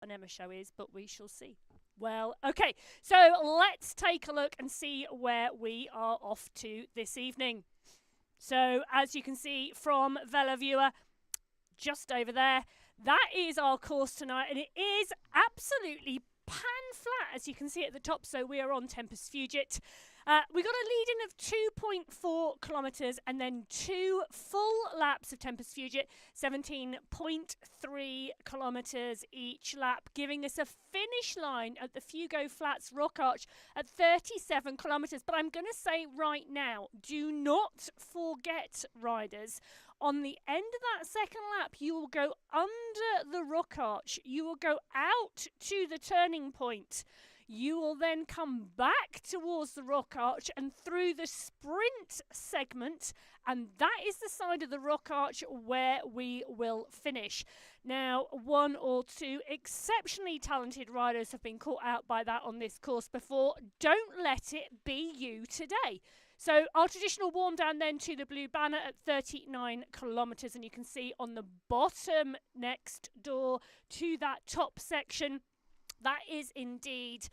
an Emma show is, but we shall see. Well, okay, so let's take a look and see where we are off to this evening. So, as you can see from VeloViewer, just over there, that is our course tonight, and it is absolutely pan flat, as you can see at the top. So we are on Tempus Fugit. We got a lead in of 2.4 kilometres and then 2 full laps of Tempus Fugit, 17.3 kilometres each lap, giving us a finish line at the Fugo Flats Rock Arch at 37 kilometres. But I'm going to say right now, do not forget, riders, on the end of that second lap, you will go under the rock arch. You will go out to the turning point. You will then come back towards the rock arch and through the sprint segment, and that is the side of the rock arch where we will finish. Now, 1 or 2 exceptionally talented riders have been caught out by that on this course before. Don't let it be you today. So our traditional warm down then to the Blue Banner at 39 kilometres, and you can see on the bottom next door to that top section, that is indeed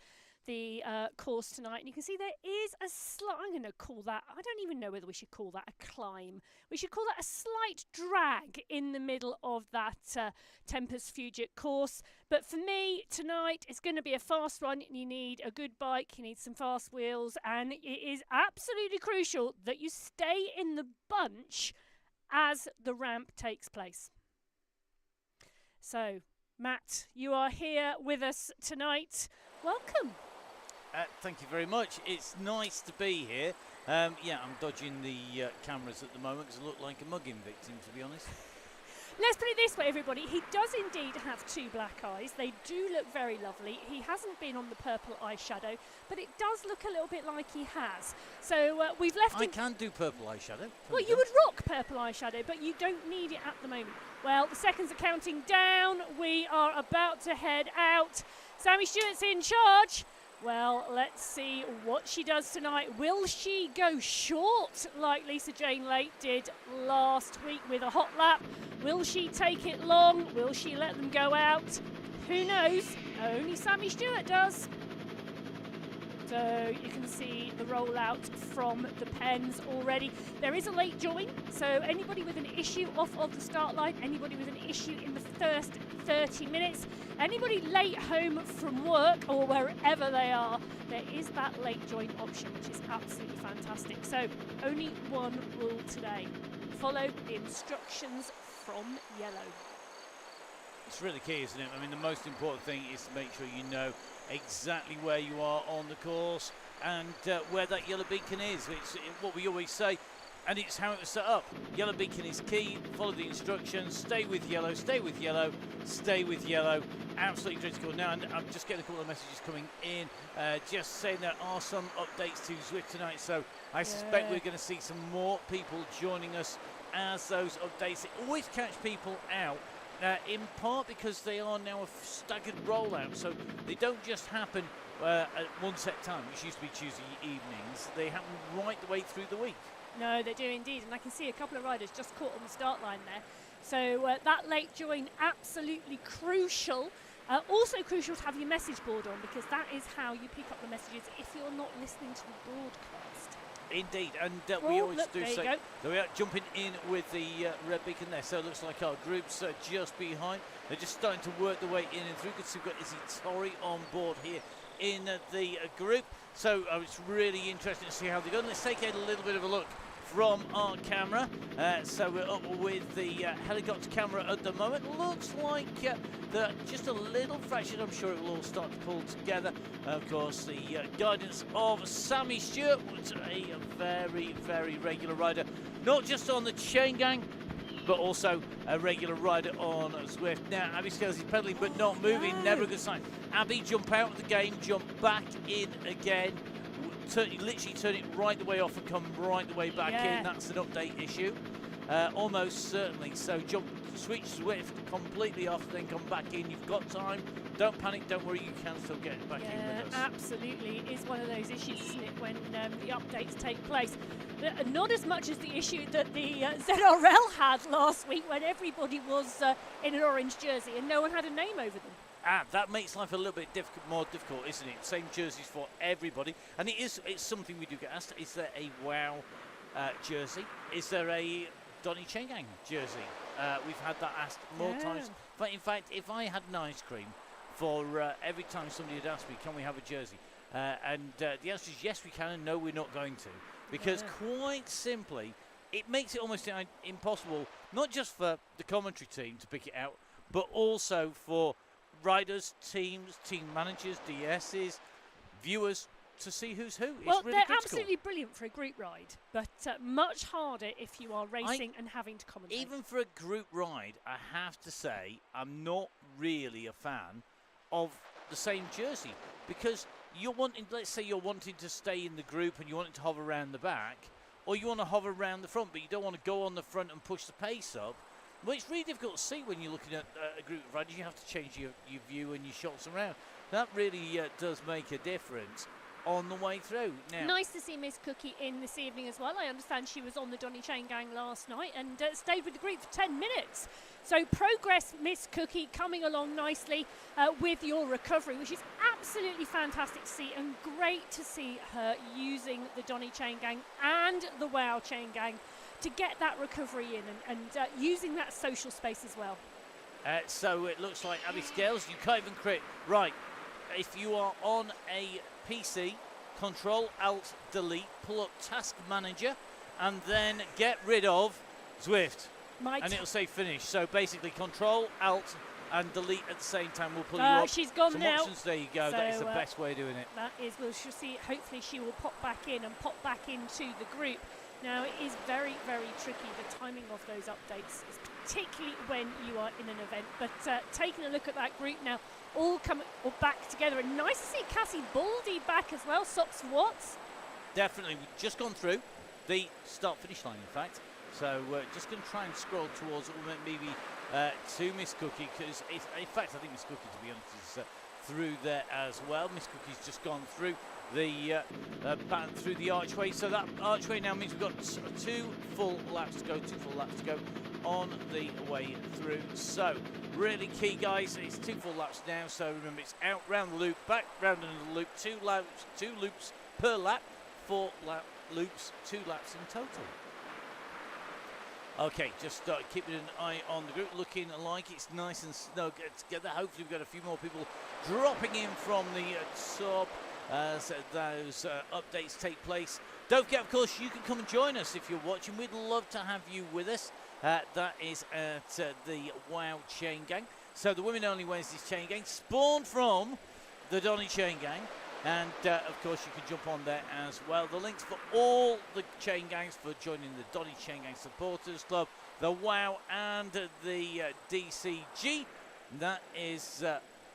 the course tonight. And you can see there is a slight, I'm going to call that, I don't even know whether we should call that a climb. We should call that a slight drag in the middle of that Tempus Fugit course. But for me, tonight, it's going to be a fast run. You need a good bike, you need some fast wheels, and it is absolutely crucial that you stay in the bunch as the ramp takes place. So, Matt, you are here with us tonight. Welcome. Thank you very much. It's nice to be here. Yeah, I'm dodging the cameras at the moment because I look like a mugging victim, to be honest. Let's put it this way, everybody. He does indeed have 2 black eyes. They do look very lovely. He hasn't been on the purple eyeshadow, but it does look a little bit like he has. So we've left him. I can do purple eyeshadow. Well, you would rock purple eyeshadow, but you don't need it at the moment. Well, the seconds are counting down. We are about to head out. Sammy Stewart's in charge. Well, let's see what she does tonight. Will she go short like Lisa Jane Lake did last week with a hot lap? Will she take it long? Will she let them go out? Who knows? Only Sammy Stewart does. So you can see the rollout from the pens already. There is a late join, so anybody with an issue off of the start line, anybody with an issue in the first 30 minutes, anybody late home from work or wherever they are, there is that late join option, which is absolutely fantastic. So only one rule today: follow the instructions from yellow. It's really key, isn't it? I mean, the most important thing is to make sure you know exactly where you are on the course and where that yellow beacon is. It's what we always say, and it's how it was set up. Yellow beacon is key. Follow the instructions. Stay with yellow. Stay with yellow. Stay with yellow. Absolutely critical. Now, and I'm just getting a couple of messages coming in, just saying there are some updates to Zwift tonight. So I suspect we're going to see some more people joining us as those updates. They always catch people out. In part because they are now a staggered rollout, so they don't just happen at one set time, which used to be Tuesday evenings. They happen right the way through the week. No, they do indeed, and I can see a couple of riders just caught on the start line there. So that late join, absolutely crucial. Also crucial to have your message board on, because that is how you pick up the messages if you're not listening to the broadcast. Indeed, and we always do say that we are jumping in with the red beacon there. So it looks like our group's just behind. They're just starting to work their way in and through. We've got Izzy Torrey on board here in the group. So it's really interesting to see how they go. Let's take a little bit of a look from our camera. So we're up with the helicopter camera at the moment. Looks like just a little fraction. I'm sure it will all start to pull together. Of course, the guidance of Sammy Stewart, a very, very regular rider, not just on the Chaingang, but also a regular rider on Zwift. Now, Abby Scales is pedaling but not moving. Never a good sign. Abby, jump out of the game, jump back in again. Literally turn it right the way off and come right the way back in. That's an update issue. Almost certainly. So switch Zwift completely off, then come back in. You've got time. Don't panic. Don't worry. You can still get back in with us. Absolutely. It's one of those issues, isn't it, when the updates take place. Not as much as the issue that the ZRL had last week when everybody was in an orange jersey and no one had a name over them. And that makes life a little bit more difficult, isn't it? Same jerseys for everybody. And it's something we do get asked. Is there a WOW jersey? Is there a Donny Chaingang jersey? We've had that asked more times. But in fact, if I had an ice cream for every time somebody had asked me, can we have a jersey? And the answer is yes, we can, and no, we're not going to. Because quite simply, it makes it almost impossible, not just for the commentary team to pick it out, but also for riders, teams, team managers, DSs, viewers to see who's who. Well, it's really they're critical. absolutely brilliant for a group ride, but much harder if you are racing and having to commentate. Even for a group ride, I have to say I'm not really a fan of the same jersey, because you're wanting, let's say you're wanting to stay in the group and you want it to hover around the back, or you want to hover around the front, but you don't want to go on the front and push the pace up. Well, it's really difficult to see when you're looking at a group of riders. You have to change your view and your shots around. That really does make a difference on the way through. Now, nice to see Miss Cookie in this evening as well. I understand she was on the Donny Chaingang last night and stayed with the group for 10 minutes. So progress, Miss Cookie, coming along nicely with your recovery, which is absolutely fantastic to see, and great to see her using the Donny Chaingang and the WOW Chaingang to get that recovery in and using that social space as well. So it looks like Abby Scales, you can't even crit. Right, if you are on a PC, Control-Alt-Delete, pull up Task Manager, and then get rid of Zwift. And it'll say finish. So basically Control, Alt, and Delete at the same time will pull you up. She's gone some now. Options. There you go. So, that is the best way of doing it. That is, we'll see. Hopefully she will pop back in and pop back into the group. Now, it is very, very tricky, the timing of those updates, particularly when you are in an event. But taking a look at that group now, all coming back together. And nice to see Cassie Baldy back as well. Socks Watts. Definitely. We've just gone through the start-finish line, in fact. So just going to try and scroll towards maybe to Miss Cookie, because in fact I think Miss Cookie, to be honest, is through there as well. Miss Cookie's just gone through the through the archway, so that archway now means we've got 2 full laps to go, on the way through. So really key, guys, it's 2 full laps now, so remember it's out round the loop, back round another loop, 2 loops per lap, 4 loops, 2 laps in total. Okay, just keeping an eye on the group, looking like it's nice and snug together. Hopefully we've got a few more people dropping in from the top as those updates take place. Don't forget, of course, you can come and join us if you're watching. We'd love to have you with us. That is at the WOW Chaingang. So the women only Wednesdays Chaingang, spawned from the Donny Chaingang. And, of course, you can jump on there as well. The links for all the chain gangs for joining the Donny Chaingang Supporters Club, the WOW and the DCG. That is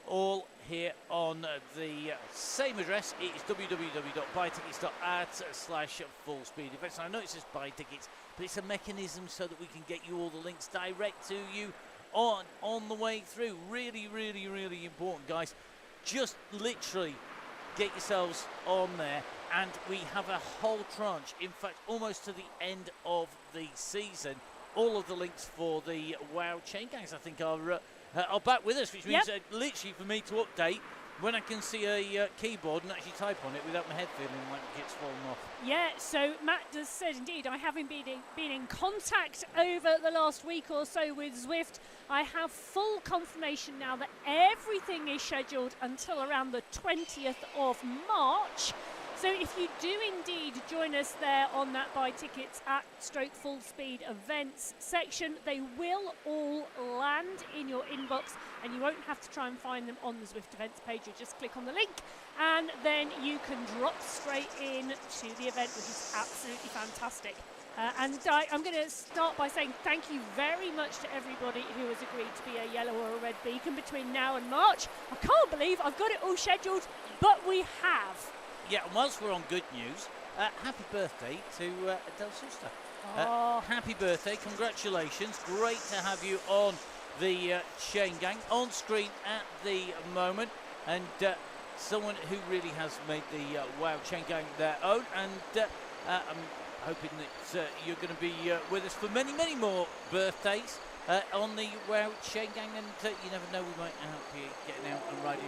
all here on the same address. It is www.buytickets.at/fullspeed events. I know it says buy tickets, but it's a mechanism so that we can get you all the links direct to you on the way through. Really, really, really important, guys. Just literally get yourselves on there, and we have a whole tranche, in fact almost to the end of the season. All of the links for the WOW Chaingangs I think are back with us, which means literally for me to update when I can see a keyboard and actually type on it without my head feeling like it's falling off. Yeah, so Matt does said indeed, I haven't been in contact over the last week or so with Zwift. I have full confirmation now that everything is scheduled until around the 20th of March. So if you do indeed join us there on that buy tickets at Full Speed events section, they will all land in your inbox, and you won't have to try and find them on the Zwift events page. You just click on the link and then you can drop straight in to the event, which is absolutely fantastic. And I'm going to start by saying thank you very much to everybody who has agreed to be a yellow or a red beacon between now and March. I can't believe I've got it all scheduled, but we have. Yeah, and whilst we're on good news, happy birthday to Adele Sister. Happy birthday, congratulations. Great to have you on the Chaingang, on screen at the moment. And someone who really has made the WOW Chaingang their own. And I'm hoping that you're going to be with us for many, many more birthdays. on the way out Chaingang, and you never know, we might be getting out and riding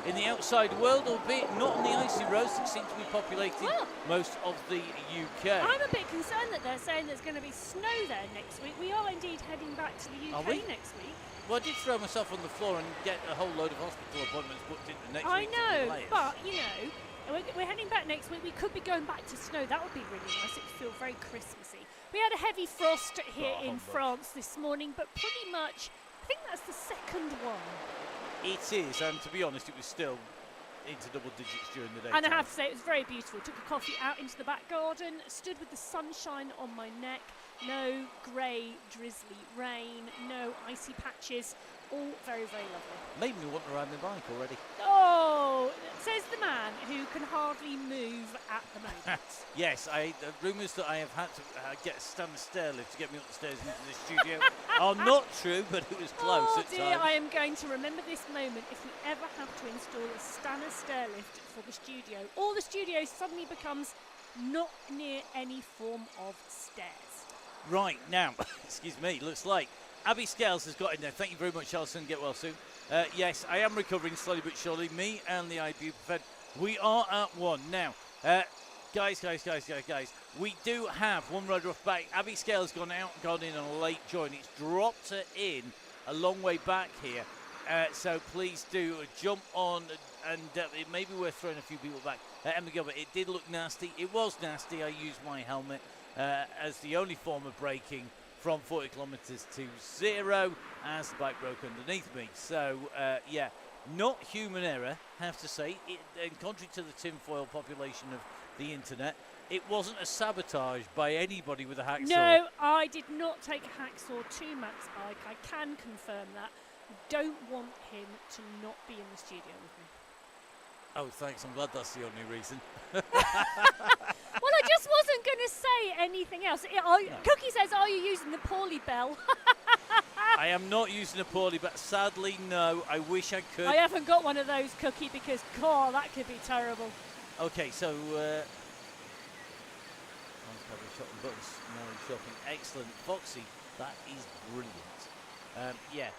in the outside world, albeit not on the icy roads that seem to be populating most of the UK. I'm a bit concerned that they're saying there's going to be snow there next week. We are indeed heading back to the UK next week. Well, I did throw myself on the floor and get a whole load of hospital appointments booked into next week. I know, but you know, we're heading back next week. We could be going back to snow. That would be really nice. It would feel very Christmassy. We had a heavy frost here in France this morning, but pretty much, I think that's the second one. It is, and to be honest, it was still into double digits during the day. And I have to say, it was very beautiful. Took a coffee out into the back garden, stood with the sunshine on my neck. No grey, drizzly rain, no icy patches. All very, very lovely. Made me want to ride my bike already. Oh, says the man who can hardly move at the moment. Yes, rumours that I have had to get a stand stair lift to get me up the stairs into the studio are not true, but it was close at dear, times. I am going to remember this moment if we ever have to install a stand stair lift for the studio, or the studio suddenly becomes not near any form of stairs. Right, now, excuse me, looks like Abby Scales has got in there. Thank you very much, Alison. Get well soon. Yes, I am recovering slowly but surely. Me and the ibuprofen. We are at one. Now, guys, we do have one rider off back. Abby Scales gone in on a late join. It's dropped her in a long way back here. So please do jump on, and it may be worth throwing a few people back. Emma Gilbert, it did look nasty. It was nasty. I used my helmet as the only form of braking from 40 kilometres to 0 as the bike broke underneath me. So, yeah, not human error, have to say. And contrary to the tinfoil population of the internet, it wasn't a sabotage by anybody with a hacksaw. No, I did not take a hacksaw to Matt's bike. I can confirm that. I don't want him to not be in the studio with me. Oh, thanks. I'm glad that's the only reason. Well, I just wasn't going to say anything else. Cookie says, are you using the Paulie bell? I am not using a Paulie, but sadly, no. I wish I could. I haven't got one of those, Cookie, because, God, that could be terrible. Okay, so... shopping buttons. No shopping. Excellent. Foxy, that is brilliant. Yeah,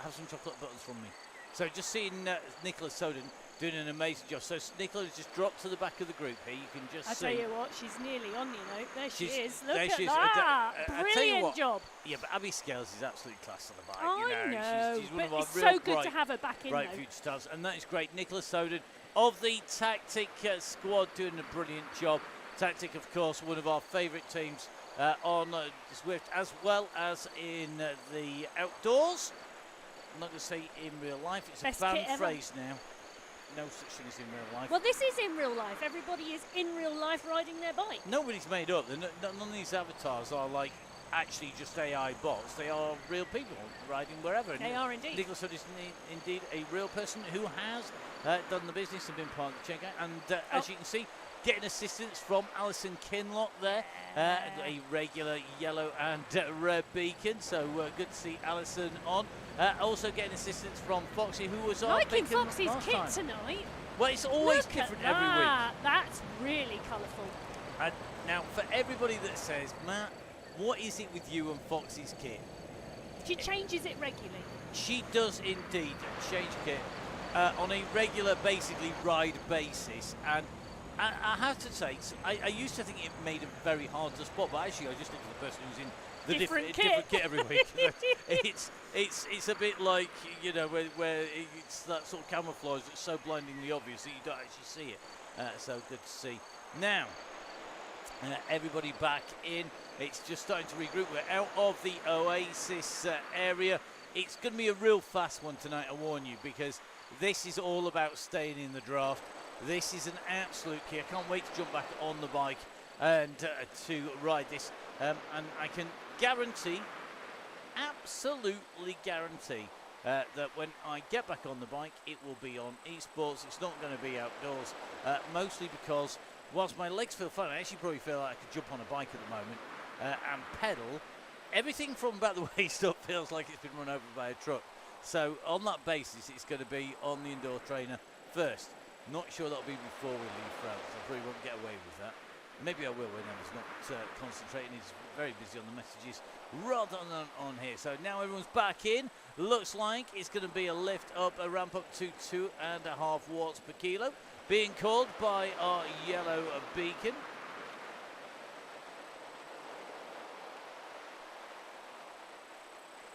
have some chocolate buttons from me. So just seeing Nicola Soden doing an amazing job. So Nicola just dropped to the back of the group here. You can just see. I tell you what, she's nearly on, you know. There she is. Look there at she is. that. Brilliant job. Yeah, but Abby Scales is absolutely class on the bike. I know. She's one of our it's real so good to have her back in, bright future stars. And that is great. Nicola Soden of the Tactic squad doing a brilliant job. Tactic, of course, one of our favourite teams on Zwift, as well as in the outdoors. I'm not going to say in real life. It's Best a banned phrase now. No such thing as in real life. Well, this is in real life. Everybody is in real life riding their bike. Nobody's made up. None of these avatars are like actually just AI bots. They are real people riding wherever. They are indeed. Nicholas Hood is indeed a real person who has done the business and been part of the checkout. And as you can see, getting assistance from Alison Kinlock there, a regular yellow and red beacon. So good to see Alison on. Also getting assistance from Foxy, who was on liking Foxy's kit tonight. Well, it's always different every week. That's really colourful. And now, for everybody that says, Matt, what is it with you and Foxy's kit? She changes it regularly. She does indeed change kit on a regular, basically, ride basis. And I have to say, I used to think it made it very hard to spot, but actually I just look at the person who's in the different kit every week. It's a bit like, you know, where it's that sort of camouflage that's so blindingly obvious that you don't actually see it. So good to see. Now, everybody back in. It's just starting to regroup. We're out of the Oasis area. It's going to be a real fast one tonight, I warn you, because this is all about staying in the draft. This is an absolute key. I can't wait to jump back on the bike and to ride this. And I can guarantee, absolutely guarantee, that when I get back on the bike, it will be on esports. It's not going to be outdoors, mostly because whilst my legs feel fine, I actually probably feel like I could jump on a bike at the moment and pedal. Everything from about the waist up feels like it's been run over by a truck. So on that basis, it's going to be on the indoor trainer first. Not sure that'll be before we leave France. I probably won't get away with that. Maybe I will when Emma's not concentrating. He's very busy on the messages rather than on here. So now everyone's back in. Looks like it's going to be a lift up, a ramp up to 2.5 watts per kilo. Being called by our yellow beacon.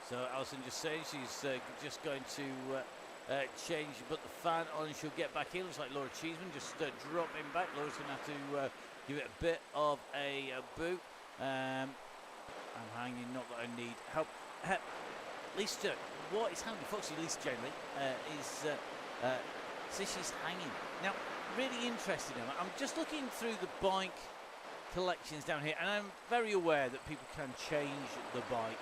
So Alison just saying she's just going to change, put the fan on, and she'll get back in. Looks like Laura Cheeseman just dropping back. Laura's going to have to give it a bit of a boot. I'm hanging, not that I need help. Lisa, what is happening? Foxy Lisa generally is so she's hanging. Now, really interesting. I'm just looking through the bike collections down here, and I'm very aware that people can change the bike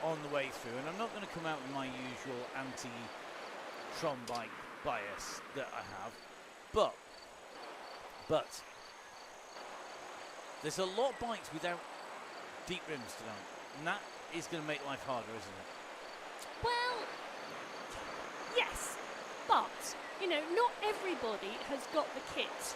on the way through, and I'm not going to come out with my usual anti-Tron bike bias that I have, but there's a lot of bikes without deep rims tonight, and that is going to make life harder, isn't it? Well, yes, but not everybody has got the kit.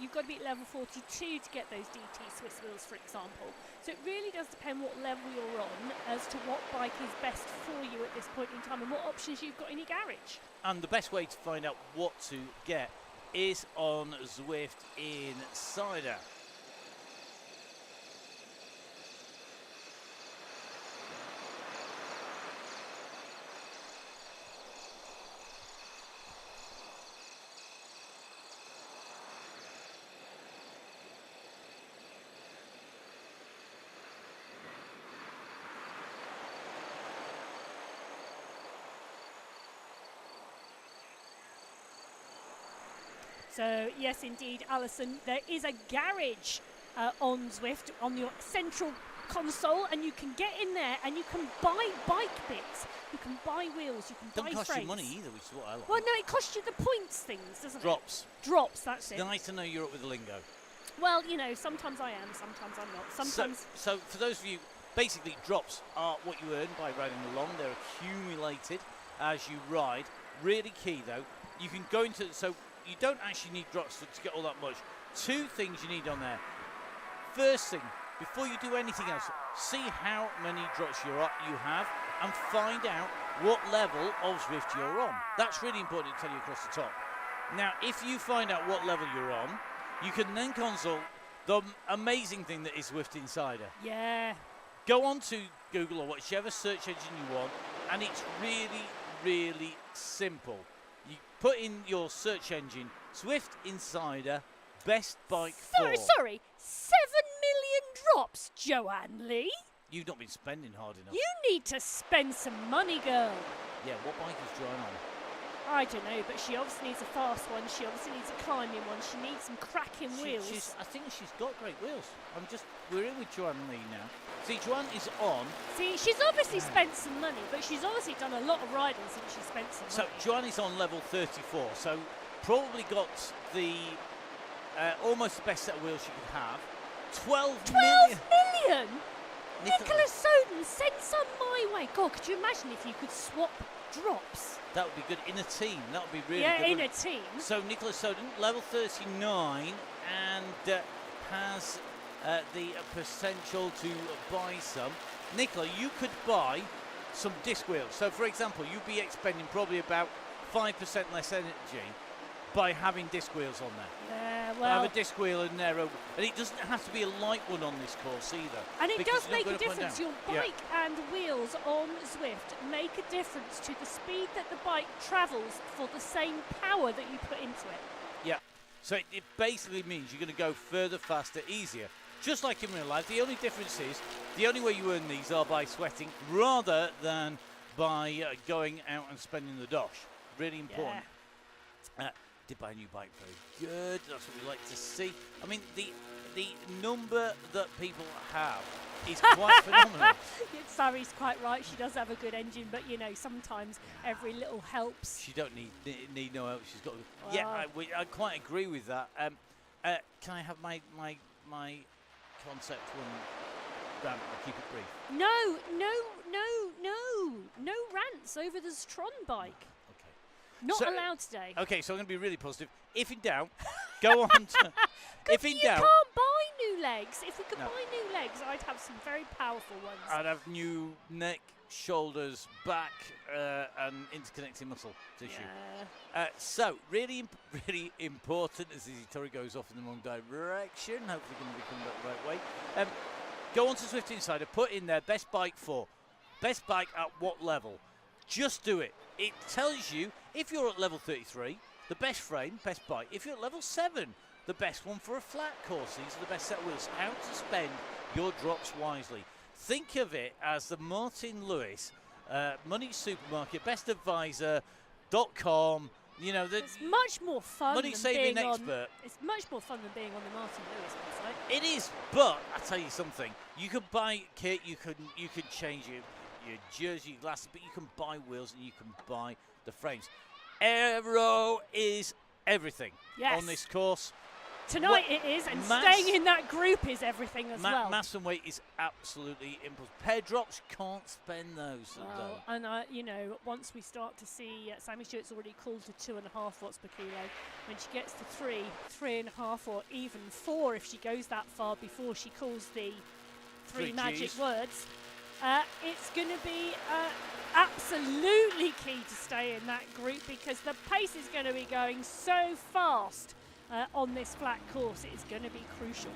You've got to be at level 42 to get those DT Swiss wheels, for example. So it really does depend what level you're on as to what bike is best for you at this point in time and what options you've got in your garage. And the best way to find out what to get is on Zwift Insider. So, yes, indeed, Alison, there is a garage on Zwift on your central console, and you can get in there and you can buy bike bits. You can buy wheels, you can buy frames. Doesn't cost you money either, which is what I like. Well, no, it costs you the points things, doesn't Drops. it? Drops, that's it. It's nice to know you're up with the lingo. Well, sometimes I am, sometimes I'm not. Sometimes. So for those of you, basically drops are what you earn by riding along. They're accumulated as you ride. Really key, though. You can go into... So you don't actually need drops to get all that much. Two things you need on there. First thing, before you do anything else, see how many drops you have and find out what level of Zwift you're on. That's really important to tell you across the top. Now, if you find out what level you're on, you can then consult the amazing thing that is Zwift Insider. Yeah. Go on to Google or whichever search engine you want, and it's really, really simple. You put in your search engine, Zwift Insider, best bike for. Sorry, 7 million drops, Joanne Lee. You've not been spending hard enough. You need to spend some money, girl. Yeah, what bike is Joanne on? I don't know, but she obviously needs a fast one. She obviously needs a climbing one. She needs some cracking wheels. I think she's got great wheels. We're in with Joanne Lee now. See, Joanne is on. See, she's obviously spent some money, but she's obviously done a lot of riding since she spent some money. So Joanne is on level 34, so probably got the almost the best set of wheels she could have. 12 million? Nicola Soden, send some my way. God, could you imagine if you could swap drops? That would be good in a team. That would be really good. Yeah, in a team. So Nicola Soden, level 39, and has the potential to buy some. Nicola, you could buy some disc wheels. So, for example, you'd be expending probably about 5% less energy by having disc wheels on there. Yeah, well... Have a disc wheel in there, and it doesn't have to be a light one on this course either. And it does make a difference. Your bike and wheels on Zwift make a difference to the speed that the bike travels for the same power that you put into it. Yeah, so it basically means you're going to go further, faster, easier. Just like in real life, the only difference is the only way you earn these are by sweating rather than by going out and spending the dosh. Really important. Yeah. Did buy a new bike, very good. That's what we like to see. I mean, the number that people have is quite phenomenal. Sarah's quite right. She does have a good engine, but sometimes every little helps. She don't need no help. She's got. Well, yeah, I quite agree with that. Can I have my concept one rant? I'll keep it brief. No rants over the Stron bike. Not allowed today. Okay, so I'm going to be really positive. If in doubt, go on to... You can't buy new legs. If we could buy new legs, I'd have some very powerful ones. I'd have new neck, shoulders, back, and interconnecting muscle tissue. Yeah. So, really important as Tori goes off in the wrong direction. Hopefully going to be coming back the right way. Go on to Zwift Insider, put in there best bike for. Best bike at what level? Just do it. It tells you if you're at level 33, the best frame, best bike. If you're at level 7, the best one for a flat course. These are the best set of wheels. How to spend your drops wisely. Think of it as the Martin Lewis Money Supermarket Best Advisor.com. You know, it's much more fun. Money saving expert. It's much more fun than being on the Martin Lewis website. It is, but I tell you something. You can buy kit. You can change your jersey, your glasses, but you can buy wheels and you can buy the frames. Aero is everything on this course. Tonight it is, and staying in that group is everything as well. Mass and weight is absolutely important. Pair drops, can't spend those. Well, and you know, once we start to see, Sammy Stewart's already called to 2.5 watts per kilo. When she gets to 3.5, or even 4 if she goes that far before she calls the three magic words, it's going to be absolutely key to stay in that group, because the pace is going to be going so fast. On this flat course, it is going to be crucial.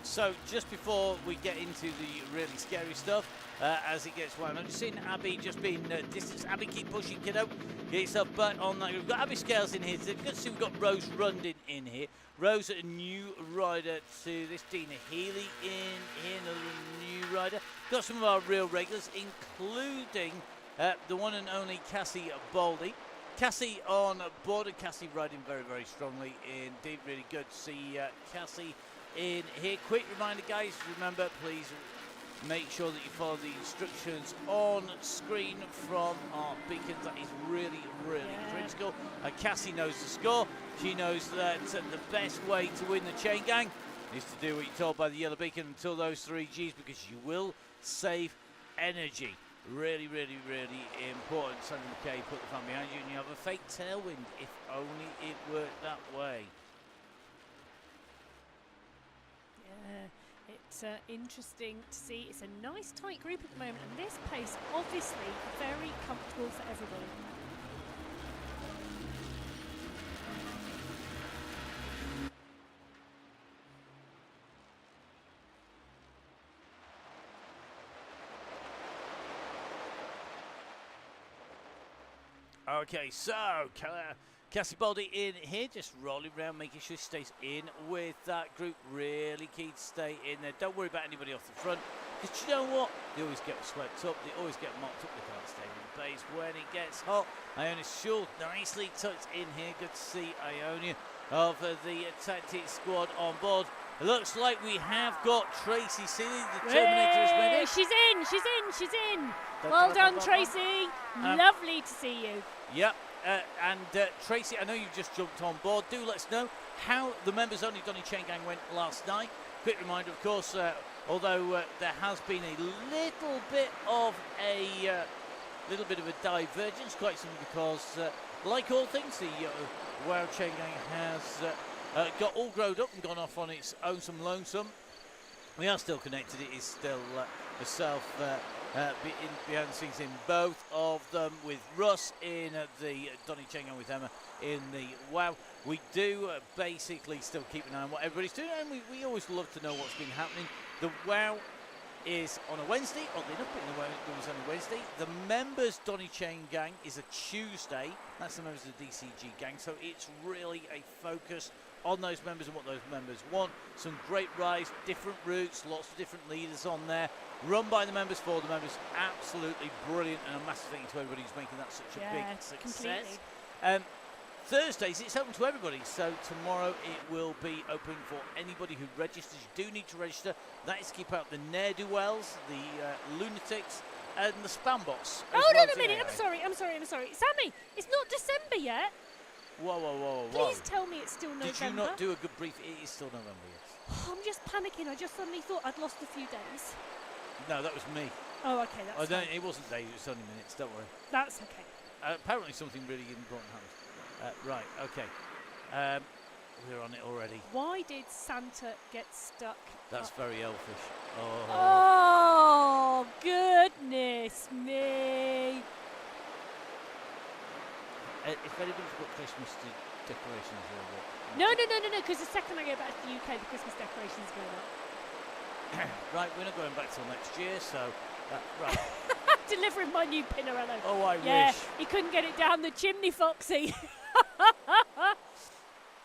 So just before we get into the really scary stuff, as it gets wild, I'm just seeing Abby just being distance. Abby, keep pushing, kiddo. Get yourself butt on that. We've got Abby Scales in here. So good to see we've got Rose Rundin in here. Rose, a new rider to this. Dina Healy in here, another new rider. Got some of our real regulars, including the one and only Cassie Baldy. Cassie on board, and Cassie riding very, very strongly indeed. Really good to see Cassie in here. Quick reminder, guys, remember, please make sure that you follow the instructions on screen from our beacons. That is really, really critical. Cassie knows the score. She knows that the best way to win the Chaingang is to do what you're told by the yellow beacon until those 3 Gs, because you will save energy. Really, really, really important. Sandra McKay, put the fan behind you and you have a fake tailwind. If only it worked that way. Yeah, it's interesting to see. It's a nice tight group at the moment, and this pace obviously very comfortable for everybody. Okay, so Cassie Baldy in here, just rolling around, making sure she stays in with that group. Really key to stay in there. Don't worry about anybody off the front, because you know what? They always get swept up. They always get mocked up. They can't stay in the base when it gets hot. Iona Schultz nicely tucked in here. Good to see Iona of the tactics squad on board. It looks like we have got Tracy Seeley, the Terminator is ready. She's in. Well done, Tracy. Lovely to see you. Yep, and Tracy, I know you've just jumped on board. Do let us know how the members only Donny Chaingang went last night. Quick reminder, of course, although there has been a little bit of a divergence, quite simply because, like all things, the Wow Chaingang has got all grown up and gone off on its own, some lonesome. We are still connected. It is still myself behind the scenes in both of them, with Russ in the Donny Chaingang, with Emma in the Wow. We do basically still keep an eye on what everybody's doing, and we always love to know what's been happening. The Wow is on a Wednesday, oddly enough, but it was on a Wednesday. The members Donny Chaingang is a Tuesday. That's the members of the DCG gang, so it's really a focus on those members and what those members want. Some great rides, different routes, lots of different leaders on there, run by the members, for the members. Absolutely brilliant, and a massive thank you to everybody who's making that such a big success. Thursdays, it's open to everybody, so tomorrow it will be open for anybody who registers. You do need to register. That is to keep out the ne'er-do-wells, the lunatics, and the spam bots. Hold on a minute, I'm sorry. Sammy, it's not December yet. Whoa. Please tell me it's still November. Did you not do a good brief? It is still November, yes. I'm just panicking. I just suddenly thought I'd lost a few days. No, that was me. Oh, okay, that's fine. It wasn't days, it was only minutes, don't worry. That's okay. Apparently something really important happened. Right, okay. we're on it already. Why did Santa get stuck? That's very elfish. Oh, goodness me. If anybody's got Christmas decorations or what? No, because the second I go back to the UK, the Christmas decorations go up. Right, we're not going back till next year, so... right. Delivering my new Pinarello. Oh, I wish. wish. He couldn't get it down the chimney, Foxy.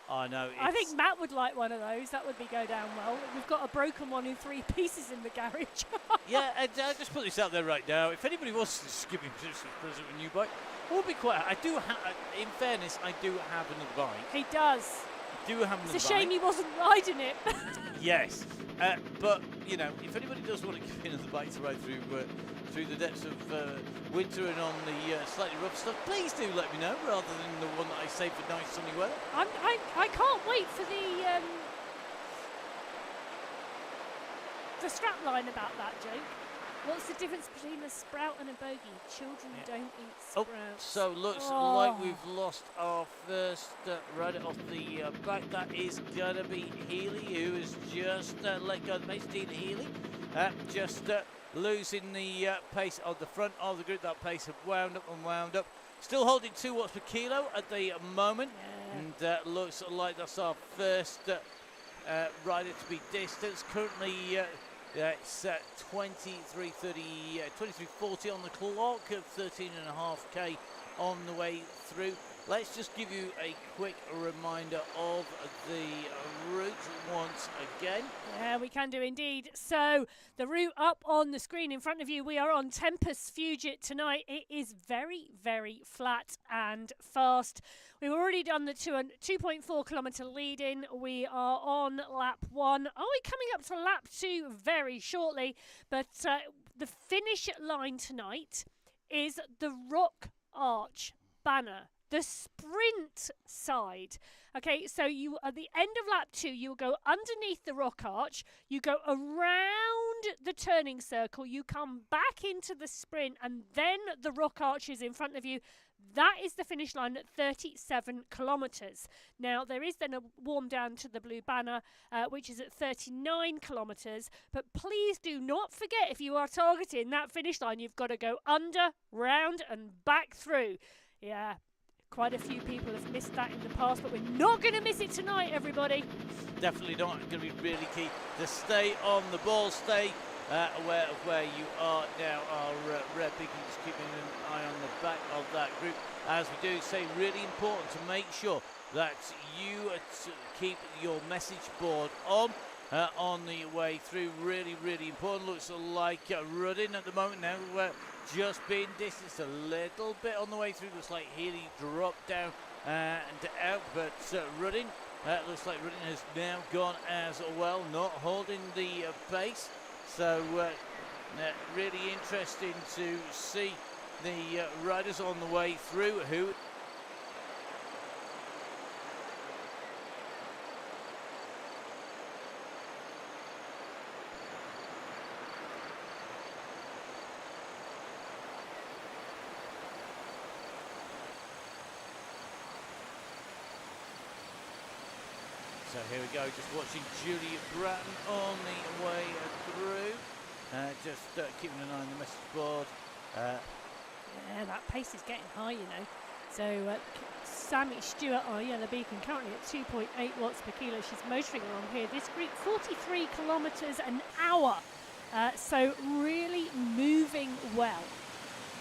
I know. I think Matt would like one of those. That would go down well. We've got a broken one in 3 pieces in the garage. Yeah, and I'll just put this out there right now. If anybody wants to just give me a present with a new bike, I would be quite... I do have... In fairness, I do have another bike. He does. I do have another bike. It's a shame he wasn't riding it. Yes. But, you know, if anybody does want to give me another bike to ride through the depths of winter and on the slightly rough stuff, please do let me know, rather than the one that I saved for nice sunny weather. I can't wait for the strap line about that, Jake. What's the difference between a sprout and a bogey? Children don't eat sprouts. Oh, so looks like we've lost our first rider off the back. That is going to be Healy, who has just let go of the pace. Dean Healy just losing the pace of the front of the group. That pace have wound up and wound up. Still holding 2 watts per kilo at the moment. Yeah. And looks like that's our first rider to be distanced. Currently... it's 23:40 on the clock, 13.5k on the way through. Let's just give you a quick reminder of the route once again. Yeah, we can do indeed. So the route up on the screen in front of you, we are on Tempest Fugit tonight. It is very, very flat and fast. We've already done the 2.4 kilometre lead in. We are on lap 1. Are we coming up to lap 2 very shortly? But the finish line tonight is the Rock Arch banner. The sprint side. Okay, so you at the end of lap 2, you will go underneath the Rock Arch, you go around the turning circle, you come back into the sprint, and then the Rock Arch is in front of you. That is the finish line at 37 kilometres. Now, there is then a warm down to the blue banner, which is at 39 kilometres. But please do not forget, if you are targeting that finish line, you've got to go under, round, and back through. Yeah. Quite a few people have missed that in the past, but we're not going to miss it tonight, everybody. Definitely not. Going to be really key to stay on the ball, stay aware of where you are now. Our red beacon is keeping an eye on the back of that group. As we do say, really important to make sure that you keep your message board on the way through. Really, really important. Looks like Ruddin at the moment now. Just being distanced a little bit on the way through. Looks like Healy dropped down and out, but Ruddin, looks like Ruddin has now gone as well, not holding the pace. So really interesting to see the riders on the way through who... So here we go, just watching Julie Bratton on the way through. Just keeping an eye on the message board. Yeah, that pace is getting high, you know. So Sammy Stewart, our yellow beacon, currently at 2.8 watts per kilo. She's motoring along here. This group, 43 kilometres an hour. So really moving well.